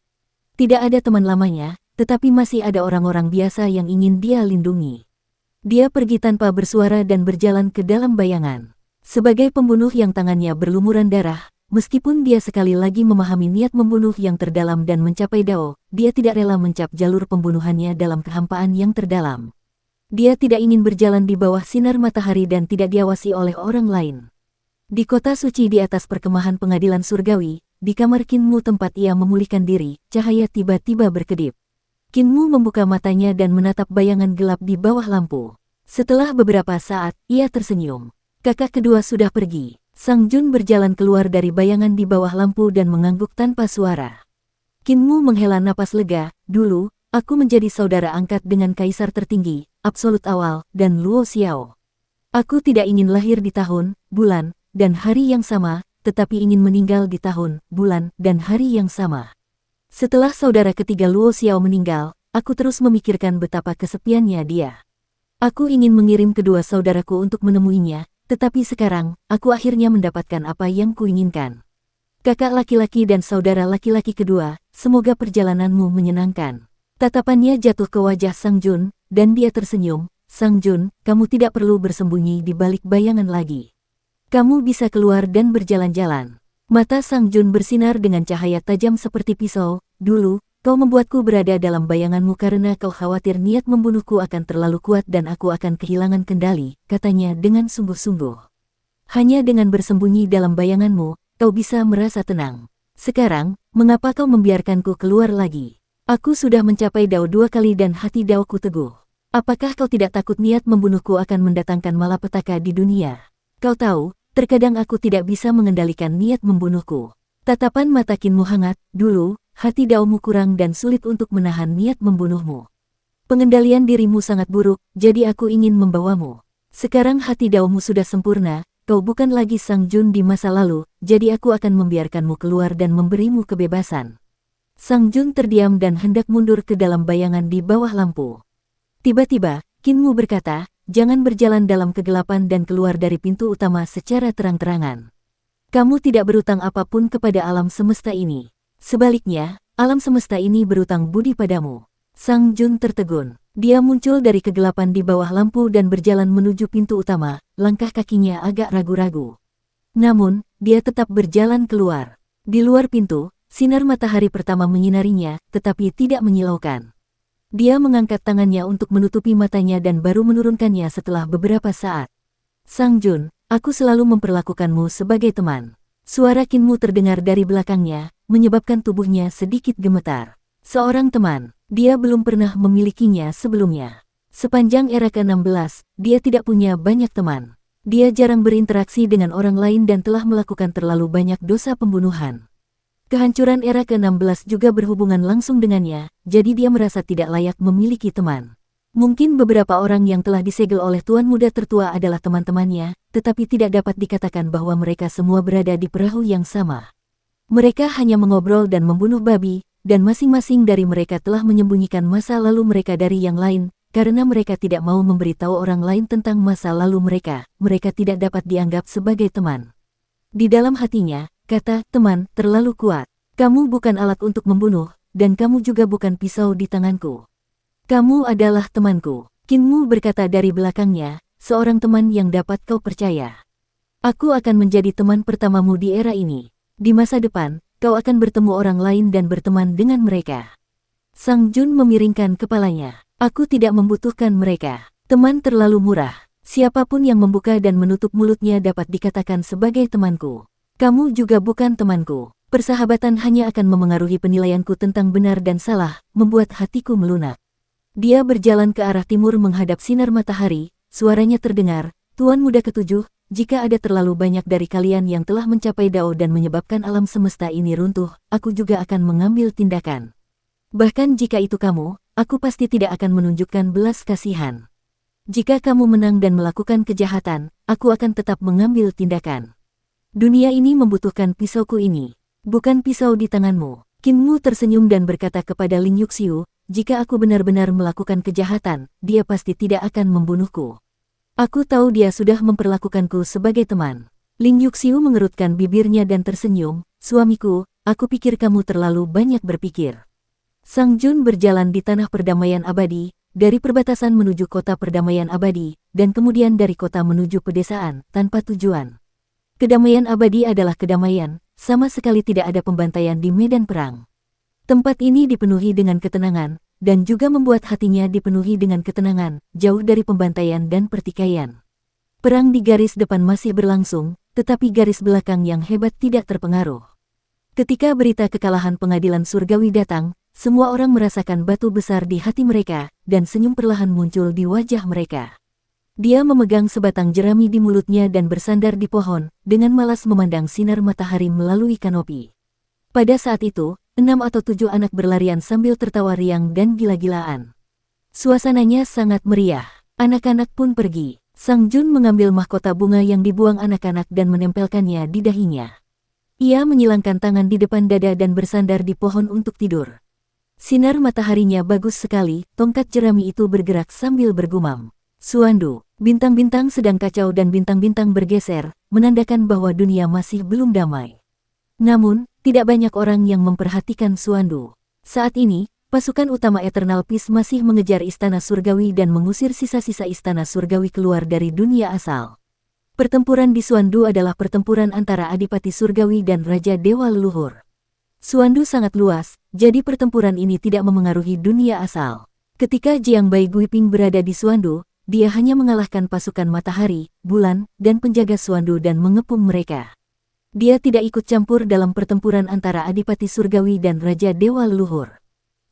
Tidak ada teman lamanya, tetapi masih ada orang-orang biasa yang ingin dia lindungi. Dia pergi tanpa bersuara dan berjalan ke dalam bayangan. Sebagai pembunuh yang tangannya berlumuran darah, meskipun dia sekali lagi memahami niat membunuh yang terdalam dan mencapai Dao, dia tidak rela mencap jalur pembunuhannya dalam kehampaan yang terdalam. Dia tidak ingin berjalan di bawah sinar matahari dan tidak diawasi oleh orang lain. Di kota suci di atas perkemahan pengadilan surgawi, di kamar Qin Mu tempat ia memulihkan diri, cahaya tiba-tiba berkedip. Qin Mu membuka matanya dan menatap bayangan gelap di bawah lampu. Setelah beberapa saat, ia tersenyum. Kakak kedua sudah pergi. Sang Jun berjalan keluar dari bayangan di bawah lampu dan mengangguk tanpa suara. Kinmu menghela napas lega. Dulu, aku menjadi saudara angkat dengan kaisar tertinggi, absolut awal, dan Luo Xiao. Aku tidak ingin lahir di tahun, bulan, dan hari yang sama, tetapi ingin meninggal di tahun, bulan, dan hari yang sama. Setelah saudara ketiga Luo Xiao meninggal, aku terus memikirkan betapa kesepiannya dia. Aku ingin mengirim kedua saudaraku untuk menemuinya, tetapi sekarang, aku akhirnya mendapatkan apa yang kuinginkan. Kakak laki-laki dan saudara laki-laki kedua, semoga perjalananmu menyenangkan. Tatapannya jatuh ke wajah Sang Jun, dan dia tersenyum. Sang Jun, kamu tidak perlu bersembunyi di balik bayangan lagi. Kamu bisa keluar dan berjalan-jalan. Mata Sang Jun bersinar dengan cahaya tajam seperti pisau. Dulu, kau membuatku berada dalam bayanganmu karena kau khawatir niat membunuhku akan terlalu kuat dan aku akan kehilangan kendali, katanya dengan sungguh-sungguh. Hanya dengan bersembunyi dalam bayanganmu, kau bisa merasa tenang. Sekarang, mengapa kau membiarkanku keluar lagi? Aku sudah mencapai Dao 2 kali dan hati Daoku teguh. Apakah kau tidak takut niat membunuhku akan mendatangkan malapetaka di dunia? Kau tahu, terkadang aku tidak bisa mengendalikan niat membunuhku. Tatapan mata Kinmu hangat. Dulu, hati Daomu kurang dan sulit untuk menahan niat membunuhmu. Pengendalian dirimu sangat buruk, jadi aku ingin membawamu. Sekarang hati Daomu sudah sempurna. Kau bukan lagi Sang Jun di masa lalu, jadi aku akan membiarkanmu keluar dan memberimu kebebasan. Sang Jun terdiam dan hendak mundur ke dalam bayangan di bawah lampu. Tiba-tiba, Kinmu berkata, jangan berjalan dalam kegelapan dan keluar dari pintu utama secara terang-terangan. Kamu tidak berutang apapun kepada alam semesta ini. Sebaliknya, alam semesta ini berutang budi padamu. Sang Jun tertegun. Dia muncul dari kegelapan di bawah lampu dan berjalan menuju pintu utama, langkah kakinya agak ragu-ragu. Namun, dia tetap berjalan keluar. Di luar pintu, sinar matahari pertama menyinarinya, tetapi tidak menyilaukan. Dia mengangkat tangannya untuk menutupi matanya dan baru menurunkannya setelah beberapa saat. Sang Jun, aku selalu memperlakukanmu sebagai teman. Suara Kinmu terdengar dari belakangnya, menyebabkan tubuhnya sedikit gemetar. Seorang teman, dia belum pernah memilikinya sebelumnya. Sepanjang era ke-16, dia tidak punya banyak teman. Dia jarang berinteraksi dengan orang lain dan telah melakukan terlalu banyak dosa pembunuhan. Kehancuran era ke-16 juga berhubungan langsung dengannya, jadi dia merasa tidak layak memiliki teman. Mungkin beberapa orang yang telah disegel oleh Tuan Muda tertua adalah teman-temannya, tetapi tidak dapat dikatakan bahwa mereka semua berada di perahu yang sama. Mereka hanya mengobrol dan membunuh babi, dan masing-masing dari mereka telah menyembunyikan masa lalu mereka dari yang lain, karena mereka tidak mau memberitahu orang lain tentang masa lalu mereka tidak dapat dianggap sebagai teman. Di dalam hatinya, kata, teman, terlalu kuat. Kamu bukan alat untuk membunuh, dan kamu juga bukan pisau di tanganku. Kamu adalah temanku. Kinmu berkata dari belakangnya, seorang teman yang dapat kau percaya. Aku akan menjadi teman pertamamu di era ini. Di masa depan, kau akan bertemu orang lain dan berteman dengan mereka. Sang Jun memiringkan kepalanya. Aku tidak membutuhkan mereka. Teman terlalu murah. Siapapun yang membuka dan menutup mulutnya dapat dikatakan sebagai temanku. Kamu juga bukan temanku. Persahabatan hanya akan memengaruhi penilaianku tentang benar dan salah, membuat hatiku melunak. Dia berjalan ke arah timur menghadap sinar matahari, suaranya terdengar, Tuan Muda ketujuh, jika ada terlalu banyak dari kalian yang telah mencapai Dao dan menyebabkan alam semesta ini runtuh, aku juga akan mengambil tindakan. Bahkan jika itu kamu, aku pasti tidak akan menunjukkan belas kasihan. Jika kamu menang dan melakukan kejahatan, aku akan tetap mengambil tindakan. Dunia ini membutuhkan pisauku ini, bukan pisau di tanganmu. Kinmu tersenyum dan berkata kepada Ling Yuxiu, jika aku benar-benar melakukan kejahatan, dia pasti tidak akan membunuhku. Aku tahu dia sudah memperlakukanku sebagai teman. Ling Yuxiu mengerutkan bibirnya dan tersenyum, suamiku, aku pikir kamu terlalu banyak berpikir. Sang Jun berjalan di tanah perdamaian abadi, dari perbatasan menuju kota perdamaian abadi, dan kemudian dari kota menuju pedesaan, tanpa tujuan. Kedamaian abadi adalah kedamaian, sama sekali tidak ada pembantaian di medan perang. Tempat ini dipenuhi dengan ketenangan, dan juga membuat hatinya dipenuhi dengan ketenangan, jauh dari pembantaian dan pertikaian. Perang di garis depan masih berlangsung, tetapi garis belakang yang hebat tidak terpengaruh. Ketika berita kekalahan pengadilan surgawi datang, semua orang merasakan batu besar di hati mereka, dan senyum perlahan muncul di wajah mereka. Dia memegang sebatang jerami di mulutnya dan bersandar di pohon, dengan malas memandang sinar matahari melalui kanopi. Pada saat itu, 6 atau 7 anak berlarian sambil tertawa riang dan gila-gilaan. Suasananya sangat meriah. Anak-anak pun pergi. Sang Jun mengambil mahkota bunga yang dibuang anak-anak dan menempelkannya di dahinya. Ia menyilangkan tangan di depan dada dan bersandar di pohon untuk tidur. Sinar mataharinya bagus sekali, tongkat jerami itu bergerak sambil bergumam. Suandu, bintang-bintang sedang kacau dan bintang-bintang bergeser, menandakan bahwa dunia masih belum damai. Namun, tidak banyak orang yang memperhatikan Suandu. Saat ini, pasukan utama Eternal Peace masih mengejar istana surgawi dan mengusir sisa-sisa istana surgawi keluar dari dunia asal. Pertempuran di Suandu adalah pertempuran antara Adipati Surgawi dan Raja Dewa Leluhur. Suandu sangat luas, jadi pertempuran ini tidak memengaruhi dunia asal. Ketika Jiang Bai Guiping berada di Suandu, dia hanya mengalahkan pasukan matahari, bulan, dan penjaga Suandu dan mengepung mereka. Dia tidak ikut campur dalam pertempuran antara Adipati Surgawi dan Raja Dewa Leluhur.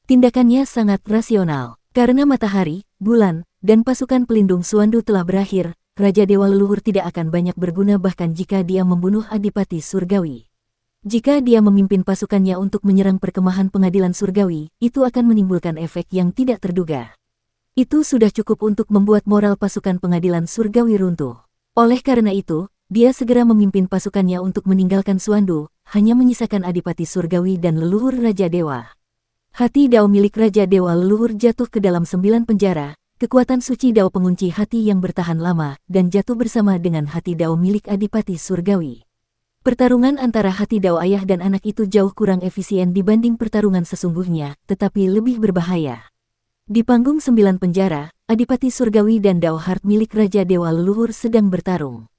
Tindakannya sangat rasional. Karena matahari, bulan, dan pasukan pelindung Suandu telah berakhir, Raja Dewa Leluhur tidak akan banyak berguna bahkan jika dia membunuh Adipati Surgawi. Jika dia memimpin pasukannya untuk menyerang perkemahan pengadilan surgawi, itu akan menimbulkan efek yang tidak terduga. Itu sudah cukup untuk membuat moral pasukan pengadilan surgawi runtuh. Oleh karena itu, dia segera memimpin pasukannya untuk meninggalkan Suandu, hanya menyisakan Adipati Surgawi dan leluhur Raja Dewa. Hati Dao milik Raja Dewa Leluhur jatuh ke dalam 9 penjara, kekuatan suci Dao pengunci hati yang bertahan lama, dan jatuh bersama dengan hati Dao milik Adipati Surgawi. Pertarungan antara hati Dao ayah dan anak itu jauh kurang efisien dibanding pertarungan sesungguhnya, tetapi lebih berbahaya. Di panggung 9 penjara, Adipati Surgawi dan Dao Heart milik Raja Dewa Leluhur sedang bertarung.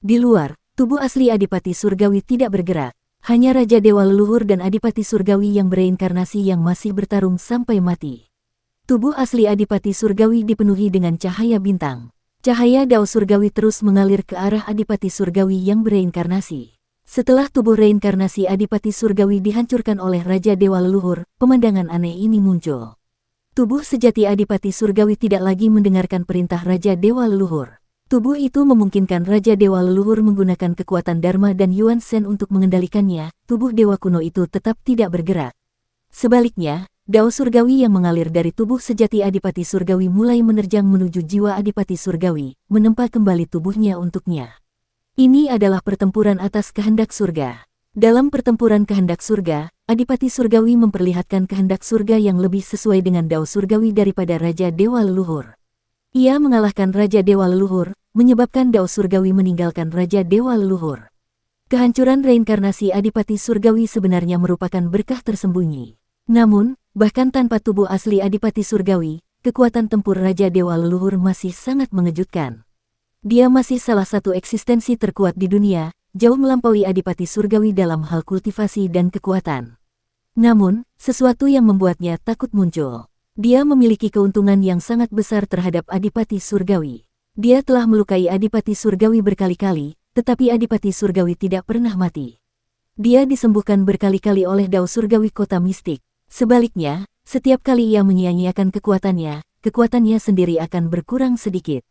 Di luar, tubuh asli Adipati Surgawi tidak bergerak. Hanya Raja Dewa Leluhur dan Adipati Surgawi yang bereinkarnasi yang masih bertarung sampai mati. Tubuh asli Adipati Surgawi dipenuhi dengan cahaya bintang. Cahaya Dao Surgawi terus mengalir ke arah Adipati Surgawi yang bereinkarnasi. Setelah tubuh reinkarnasi Adipati Surgawi dihancurkan oleh Raja Dewa Leluhur, pemandangan aneh ini muncul. Tubuh sejati Adipati Surgawi tidak lagi mendengarkan perintah Raja Dewa Leluhur. Tubuh itu memungkinkan Raja Dewa Leluhur menggunakan kekuatan Dharma dan Yuan Shen untuk mengendalikannya, tubuh Dewa kuno itu tetap tidak bergerak. Sebaliknya, Dao Surgawi yang mengalir dari tubuh sejati Adipati Surgawi mulai menerjang menuju jiwa Adipati Surgawi, menempa kembali tubuhnya untuknya. Ini adalah pertempuran atas kehendak surga. Dalam pertempuran kehendak surga, Adipati Surgawi memperlihatkan kehendak surga yang lebih sesuai dengan Dao Surgawi daripada Raja Dewa Leluhur. Ia mengalahkan Raja Dewa Leluhur, menyebabkan Dao Surgawi meninggalkan Raja Dewa Leluhur. Kehancuran reinkarnasi Adipati Surgawi sebenarnya merupakan berkah tersembunyi. Namun, bahkan tanpa tubuh asli Adipati Surgawi, kekuatan tempur Raja Dewa Leluhur masih sangat mengejutkan. Dia masih salah satu eksistensi terkuat di dunia, jauh melampaui Adipati Surgawi dalam hal kultivasi dan kekuatan. Namun, sesuatu yang membuatnya takut muncul. Dia memiliki keuntungan yang sangat besar terhadap Adipati Surgawi. Dia telah melukai Adipati Surgawi berkali-kali, tetapi Adipati Surgawi tidak pernah mati. Dia disembuhkan berkali-kali oleh Dao Surgawi Kota Mistik. Sebaliknya, setiap kali ia menyia-nyiakan kekuatannya sendiri akan berkurang sedikit.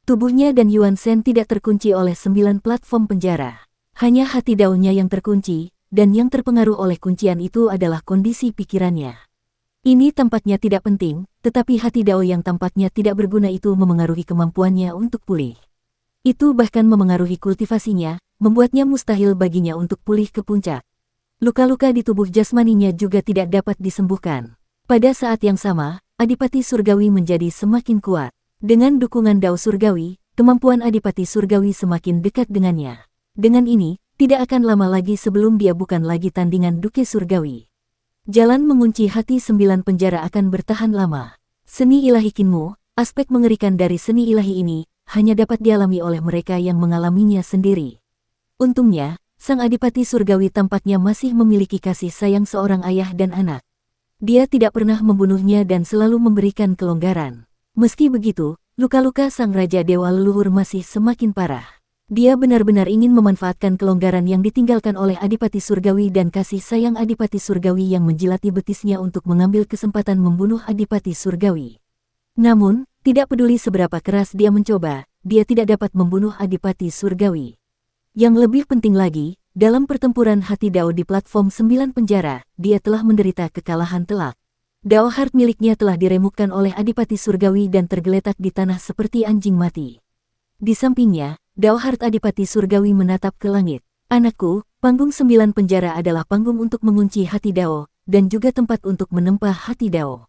Tubuhnya dan Yuan Shen tidak terkunci oleh 9 platform penjara. Hanya hati Dao-nya yang terkunci, dan yang terpengaruh oleh kuncian itu adalah kondisi pikirannya. Ini tampaknya tidak penting, tetapi hati Dao yang tampaknya tidak berguna itu memengaruhi kemampuannya untuk pulih. Itu bahkan memengaruhi kultivasinya, membuatnya mustahil baginya untuk pulih ke puncak. Luka-luka di tubuh jasmaninya juga tidak dapat disembuhkan. Pada saat yang sama, Adipati Surgawi menjadi semakin kuat. Dengan dukungan Dao Surgawi, kemampuan Adipati Surgawi semakin dekat dengannya. Dengan ini, tidak akan lama lagi sebelum dia bukan lagi tandingan Duke Surgawi. Jalan mengunci hati 9 penjara akan bertahan lama. Seni ilahi Kinmu, aspek mengerikan dari seni ilahi ini, hanya dapat dialami oleh mereka yang mengalaminya sendiri. Untungnya, Sang Adipati Surgawi tampaknya masih memiliki kasih sayang seorang ayah dan anak. Dia tidak pernah membunuhnya dan selalu memberikan kelonggaran. Meski begitu, luka-luka Sang Raja Dewa Leluhur masih semakin parah. Dia benar-benar ingin memanfaatkan kelonggaran yang ditinggalkan oleh Adipati Surgawi dan kasih sayang Adipati Surgawi yang menjilati betisnya untuk mengambil kesempatan membunuh Adipati Surgawi. Namun, tidak peduli seberapa keras dia mencoba, dia tidak dapat membunuh Adipati Surgawi. Yang lebih penting lagi, dalam pertempuran hati Dao di platform 9 penjara, dia telah menderita kekalahan telak. Dao Heart miliknya telah diremukkan oleh Adipati Surgawi dan tergeletak di tanah seperti anjing mati. Di sampingnya, Dao Heart Adipati Surgawi menatap ke langit. Anakku, panggung 9 penjara adalah panggung untuk mengunci hati Dao, dan juga tempat untuk menempa hati Dao.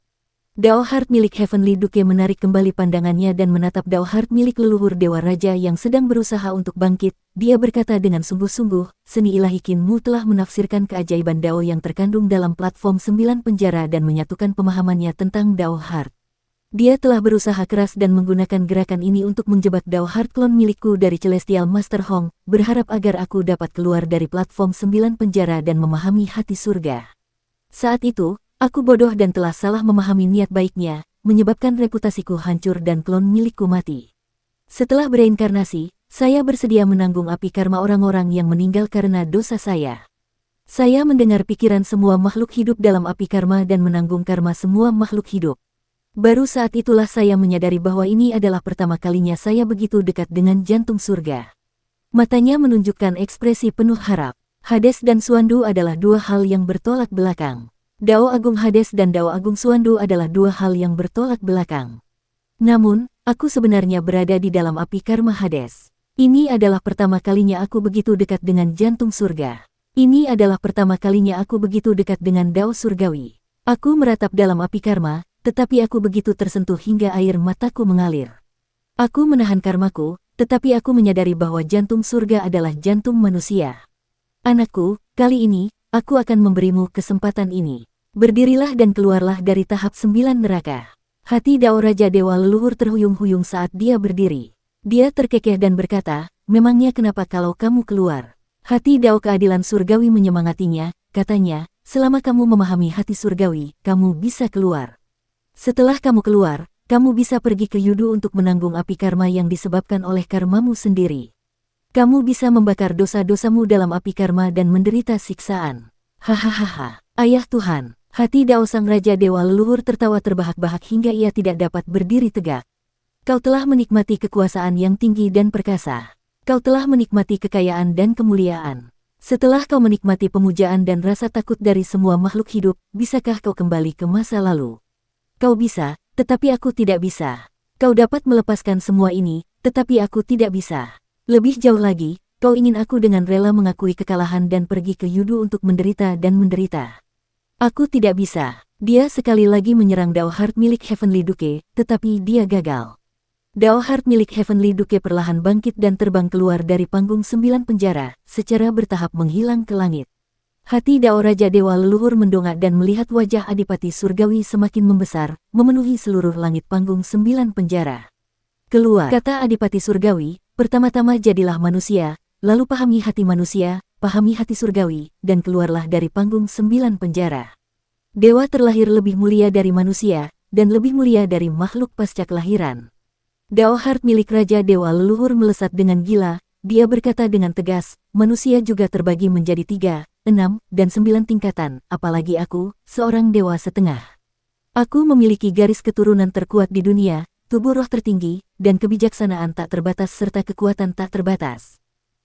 Dao Heart milik Heavenly Duke menarik kembali pandangannya dan menatap Dao Heart milik leluhur Dewa Raja yang sedang berusaha untuk bangkit. Dia berkata dengan sungguh-sungguh, seni ilahi Kinmu telah menafsirkan keajaiban Dao yang terkandung dalam platform 9 penjara dan menyatukan pemahamannya tentang Dao Heart. Dia telah berusaha keras dan menggunakan gerakan ini untuk menjebak Dao Heart klon milikku dari Celestial Master Hong, berharap agar aku dapat keluar dari platform 9 penjara dan memahami hati surga. Saat itu, aku bodoh dan telah salah memahami niat baiknya, menyebabkan reputasiku hancur dan klon milikku mati. Setelah bereinkarnasi, saya bersedia menanggung api karma orang-orang yang meninggal karena dosa saya. Saya mendengar pikiran semua makhluk hidup dalam api karma dan menanggung karma semua makhluk hidup. Baru saat itulah saya menyadari bahwa ini adalah pertama kalinya saya begitu dekat dengan jantung surga. Matanya menunjukkan ekspresi penuh harap. Hades dan Suandu adalah dua hal yang bertolak belakang. Dao Agung Hades dan Dao Agung Suandu adalah dua hal yang bertolak belakang. Namun, aku sebenarnya berada di dalam api karma Hades. Ini adalah pertama kalinya aku begitu dekat dengan jantung surga. Ini adalah pertama kalinya aku begitu dekat dengan Dao Surgawi. Aku meratap dalam api karma, tetapi aku begitu tersentuh hingga air mataku mengalir. Aku menahan karmaku, tetapi aku menyadari bahwa jantung surga adalah jantung manusia. Anakku, kali ini, aku akan memberimu kesempatan ini. Berdirilah dan keluarlah dari tahap 9 neraka. Hati Dao Raja Dewa Leluhur terhuyung-huyung saat dia berdiri. Dia terkekeh dan berkata, memangnya kenapa kalau kamu keluar? Hati Dao Keadilan Surgawi menyemangatinya, katanya, selama kamu memahami hati surgawi, kamu bisa keluar. Setelah kamu keluar, kamu bisa pergi ke Yudu untuk menanggung api karma yang disebabkan oleh karmamu sendiri. Kamu bisa membakar dosa-dosamu dalam api karma dan menderita siksaan. Hahaha, ayah Tuhan. Hati Dao Sang Raja Dewa Leluhur tertawa terbahak-bahak hingga ia tidak dapat berdiri tegak. Kau telah menikmati kekuasaan yang tinggi dan perkasa. Kau telah menikmati kekayaan dan kemuliaan. Setelah kau menikmati pemujaan dan rasa takut dari semua makhluk hidup, bisakah kau kembali ke masa lalu? Kau bisa, tetapi aku tidak bisa. Kau dapat melepaskan semua ini, tetapi aku tidak bisa. Lebih jauh lagi, kau ingin aku dengan rela mengakui kekalahan dan pergi ke Yudu untuk menderita dan menderita. Aku tidak bisa. Dia sekali lagi menyerang Dao Heart milik Heavenly Duke, tetapi dia gagal. Dao Heart milik Heavenly Duke perlahan bangkit dan terbang keluar dari panggung 9 penjara, secara bertahap menghilang ke langit. Hati Dao Raja Dewa Leluhur mendongak dan melihat wajah Adipati Surgawi semakin membesar, memenuhi seluruh langit panggung 9 penjara. Keluar, kata Adipati Surgawi, pertama-tama jadilah manusia, lalu pahami hati manusia, pahami hati surgawi, dan keluarlah dari panggung 9 penjara. Dewa terlahir lebih mulia dari manusia, dan lebih mulia dari makhluk pasca kelahiran. Dao Heart milik Raja Dewa Leluhur melesat dengan gila, dia berkata dengan tegas, manusia juga terbagi menjadi 3, 6, dan 9 tingkatan, apalagi aku, seorang dewa setengah. Aku memiliki garis keturunan terkuat di dunia, tubuh roh tertinggi, dan kebijaksanaan tak terbatas serta kekuatan tak terbatas.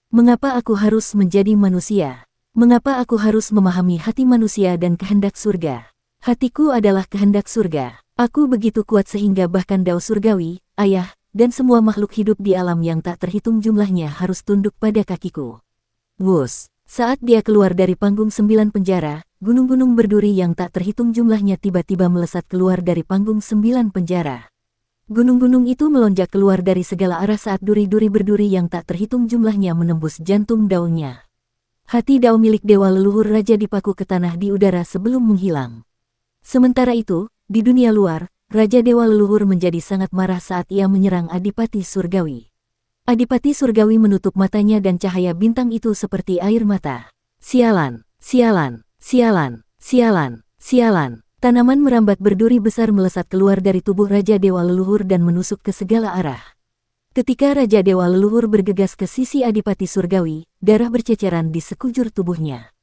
Mengapa aku harus menjadi manusia? Mengapa aku harus memahami hati manusia dan kehendak surga? Hatiku adalah kehendak surga. Aku begitu kuat sehingga bahkan Dao Surgawi, ayah, dan semua makhluk hidup di alam yang tak terhitung jumlahnya harus tunduk pada kakiku. Wus! Saat dia keluar dari panggung 9 penjara, gunung-gunung berduri yang tak terhitung jumlahnya tiba-tiba melesat keluar dari panggung 9 penjara. Gunung-gunung itu melonjak keluar dari segala arah saat duri-duri berduri yang tak terhitung jumlahnya menembus jantung daunnya. Hati Dao milik Dewa Leluhur Raja dipaku ke tanah di udara sebelum menghilang. Sementara itu, di dunia luar, Raja Dewa Leluhur menjadi sangat marah saat ia menyerang Adipati Surgawi. Adipati Surgawi menutup matanya dan cahaya bintang itu seperti air mata. Sialan, sialan, sialan, sialan, sialan. Tanaman merambat berduri besar melesat keluar dari tubuh Raja Dewa Leluhur dan menusuk ke segala arah. Ketika Raja Dewa Leluhur bergegas ke sisi Adipati Surgawi, darah berceceran di sekujur tubuhnya.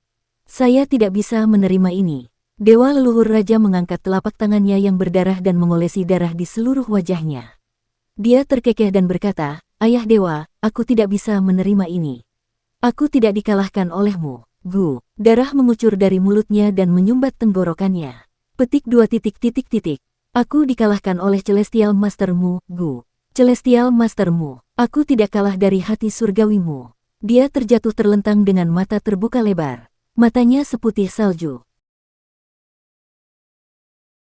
Saya tidak bisa menerima ini. Dewa Leluhur Raja mengangkat telapak tangannya yang berdarah dan mengolesi darah di seluruh wajahnya. Dia terkekeh dan berkata, Ayah Dewa, aku tidak bisa menerima ini. Aku tidak dikalahkan olehmu, Gu. Darah mengucur dari mulutnya dan menyumbat tenggorokannya. Petik 2. Aku dikalahkan oleh Celestial Mastermu, Gu. Celestial Mastermu, aku tidak kalah dari hati surgawimu. Dia terjatuh terlentang dengan mata terbuka lebar. Matanya seputih salju.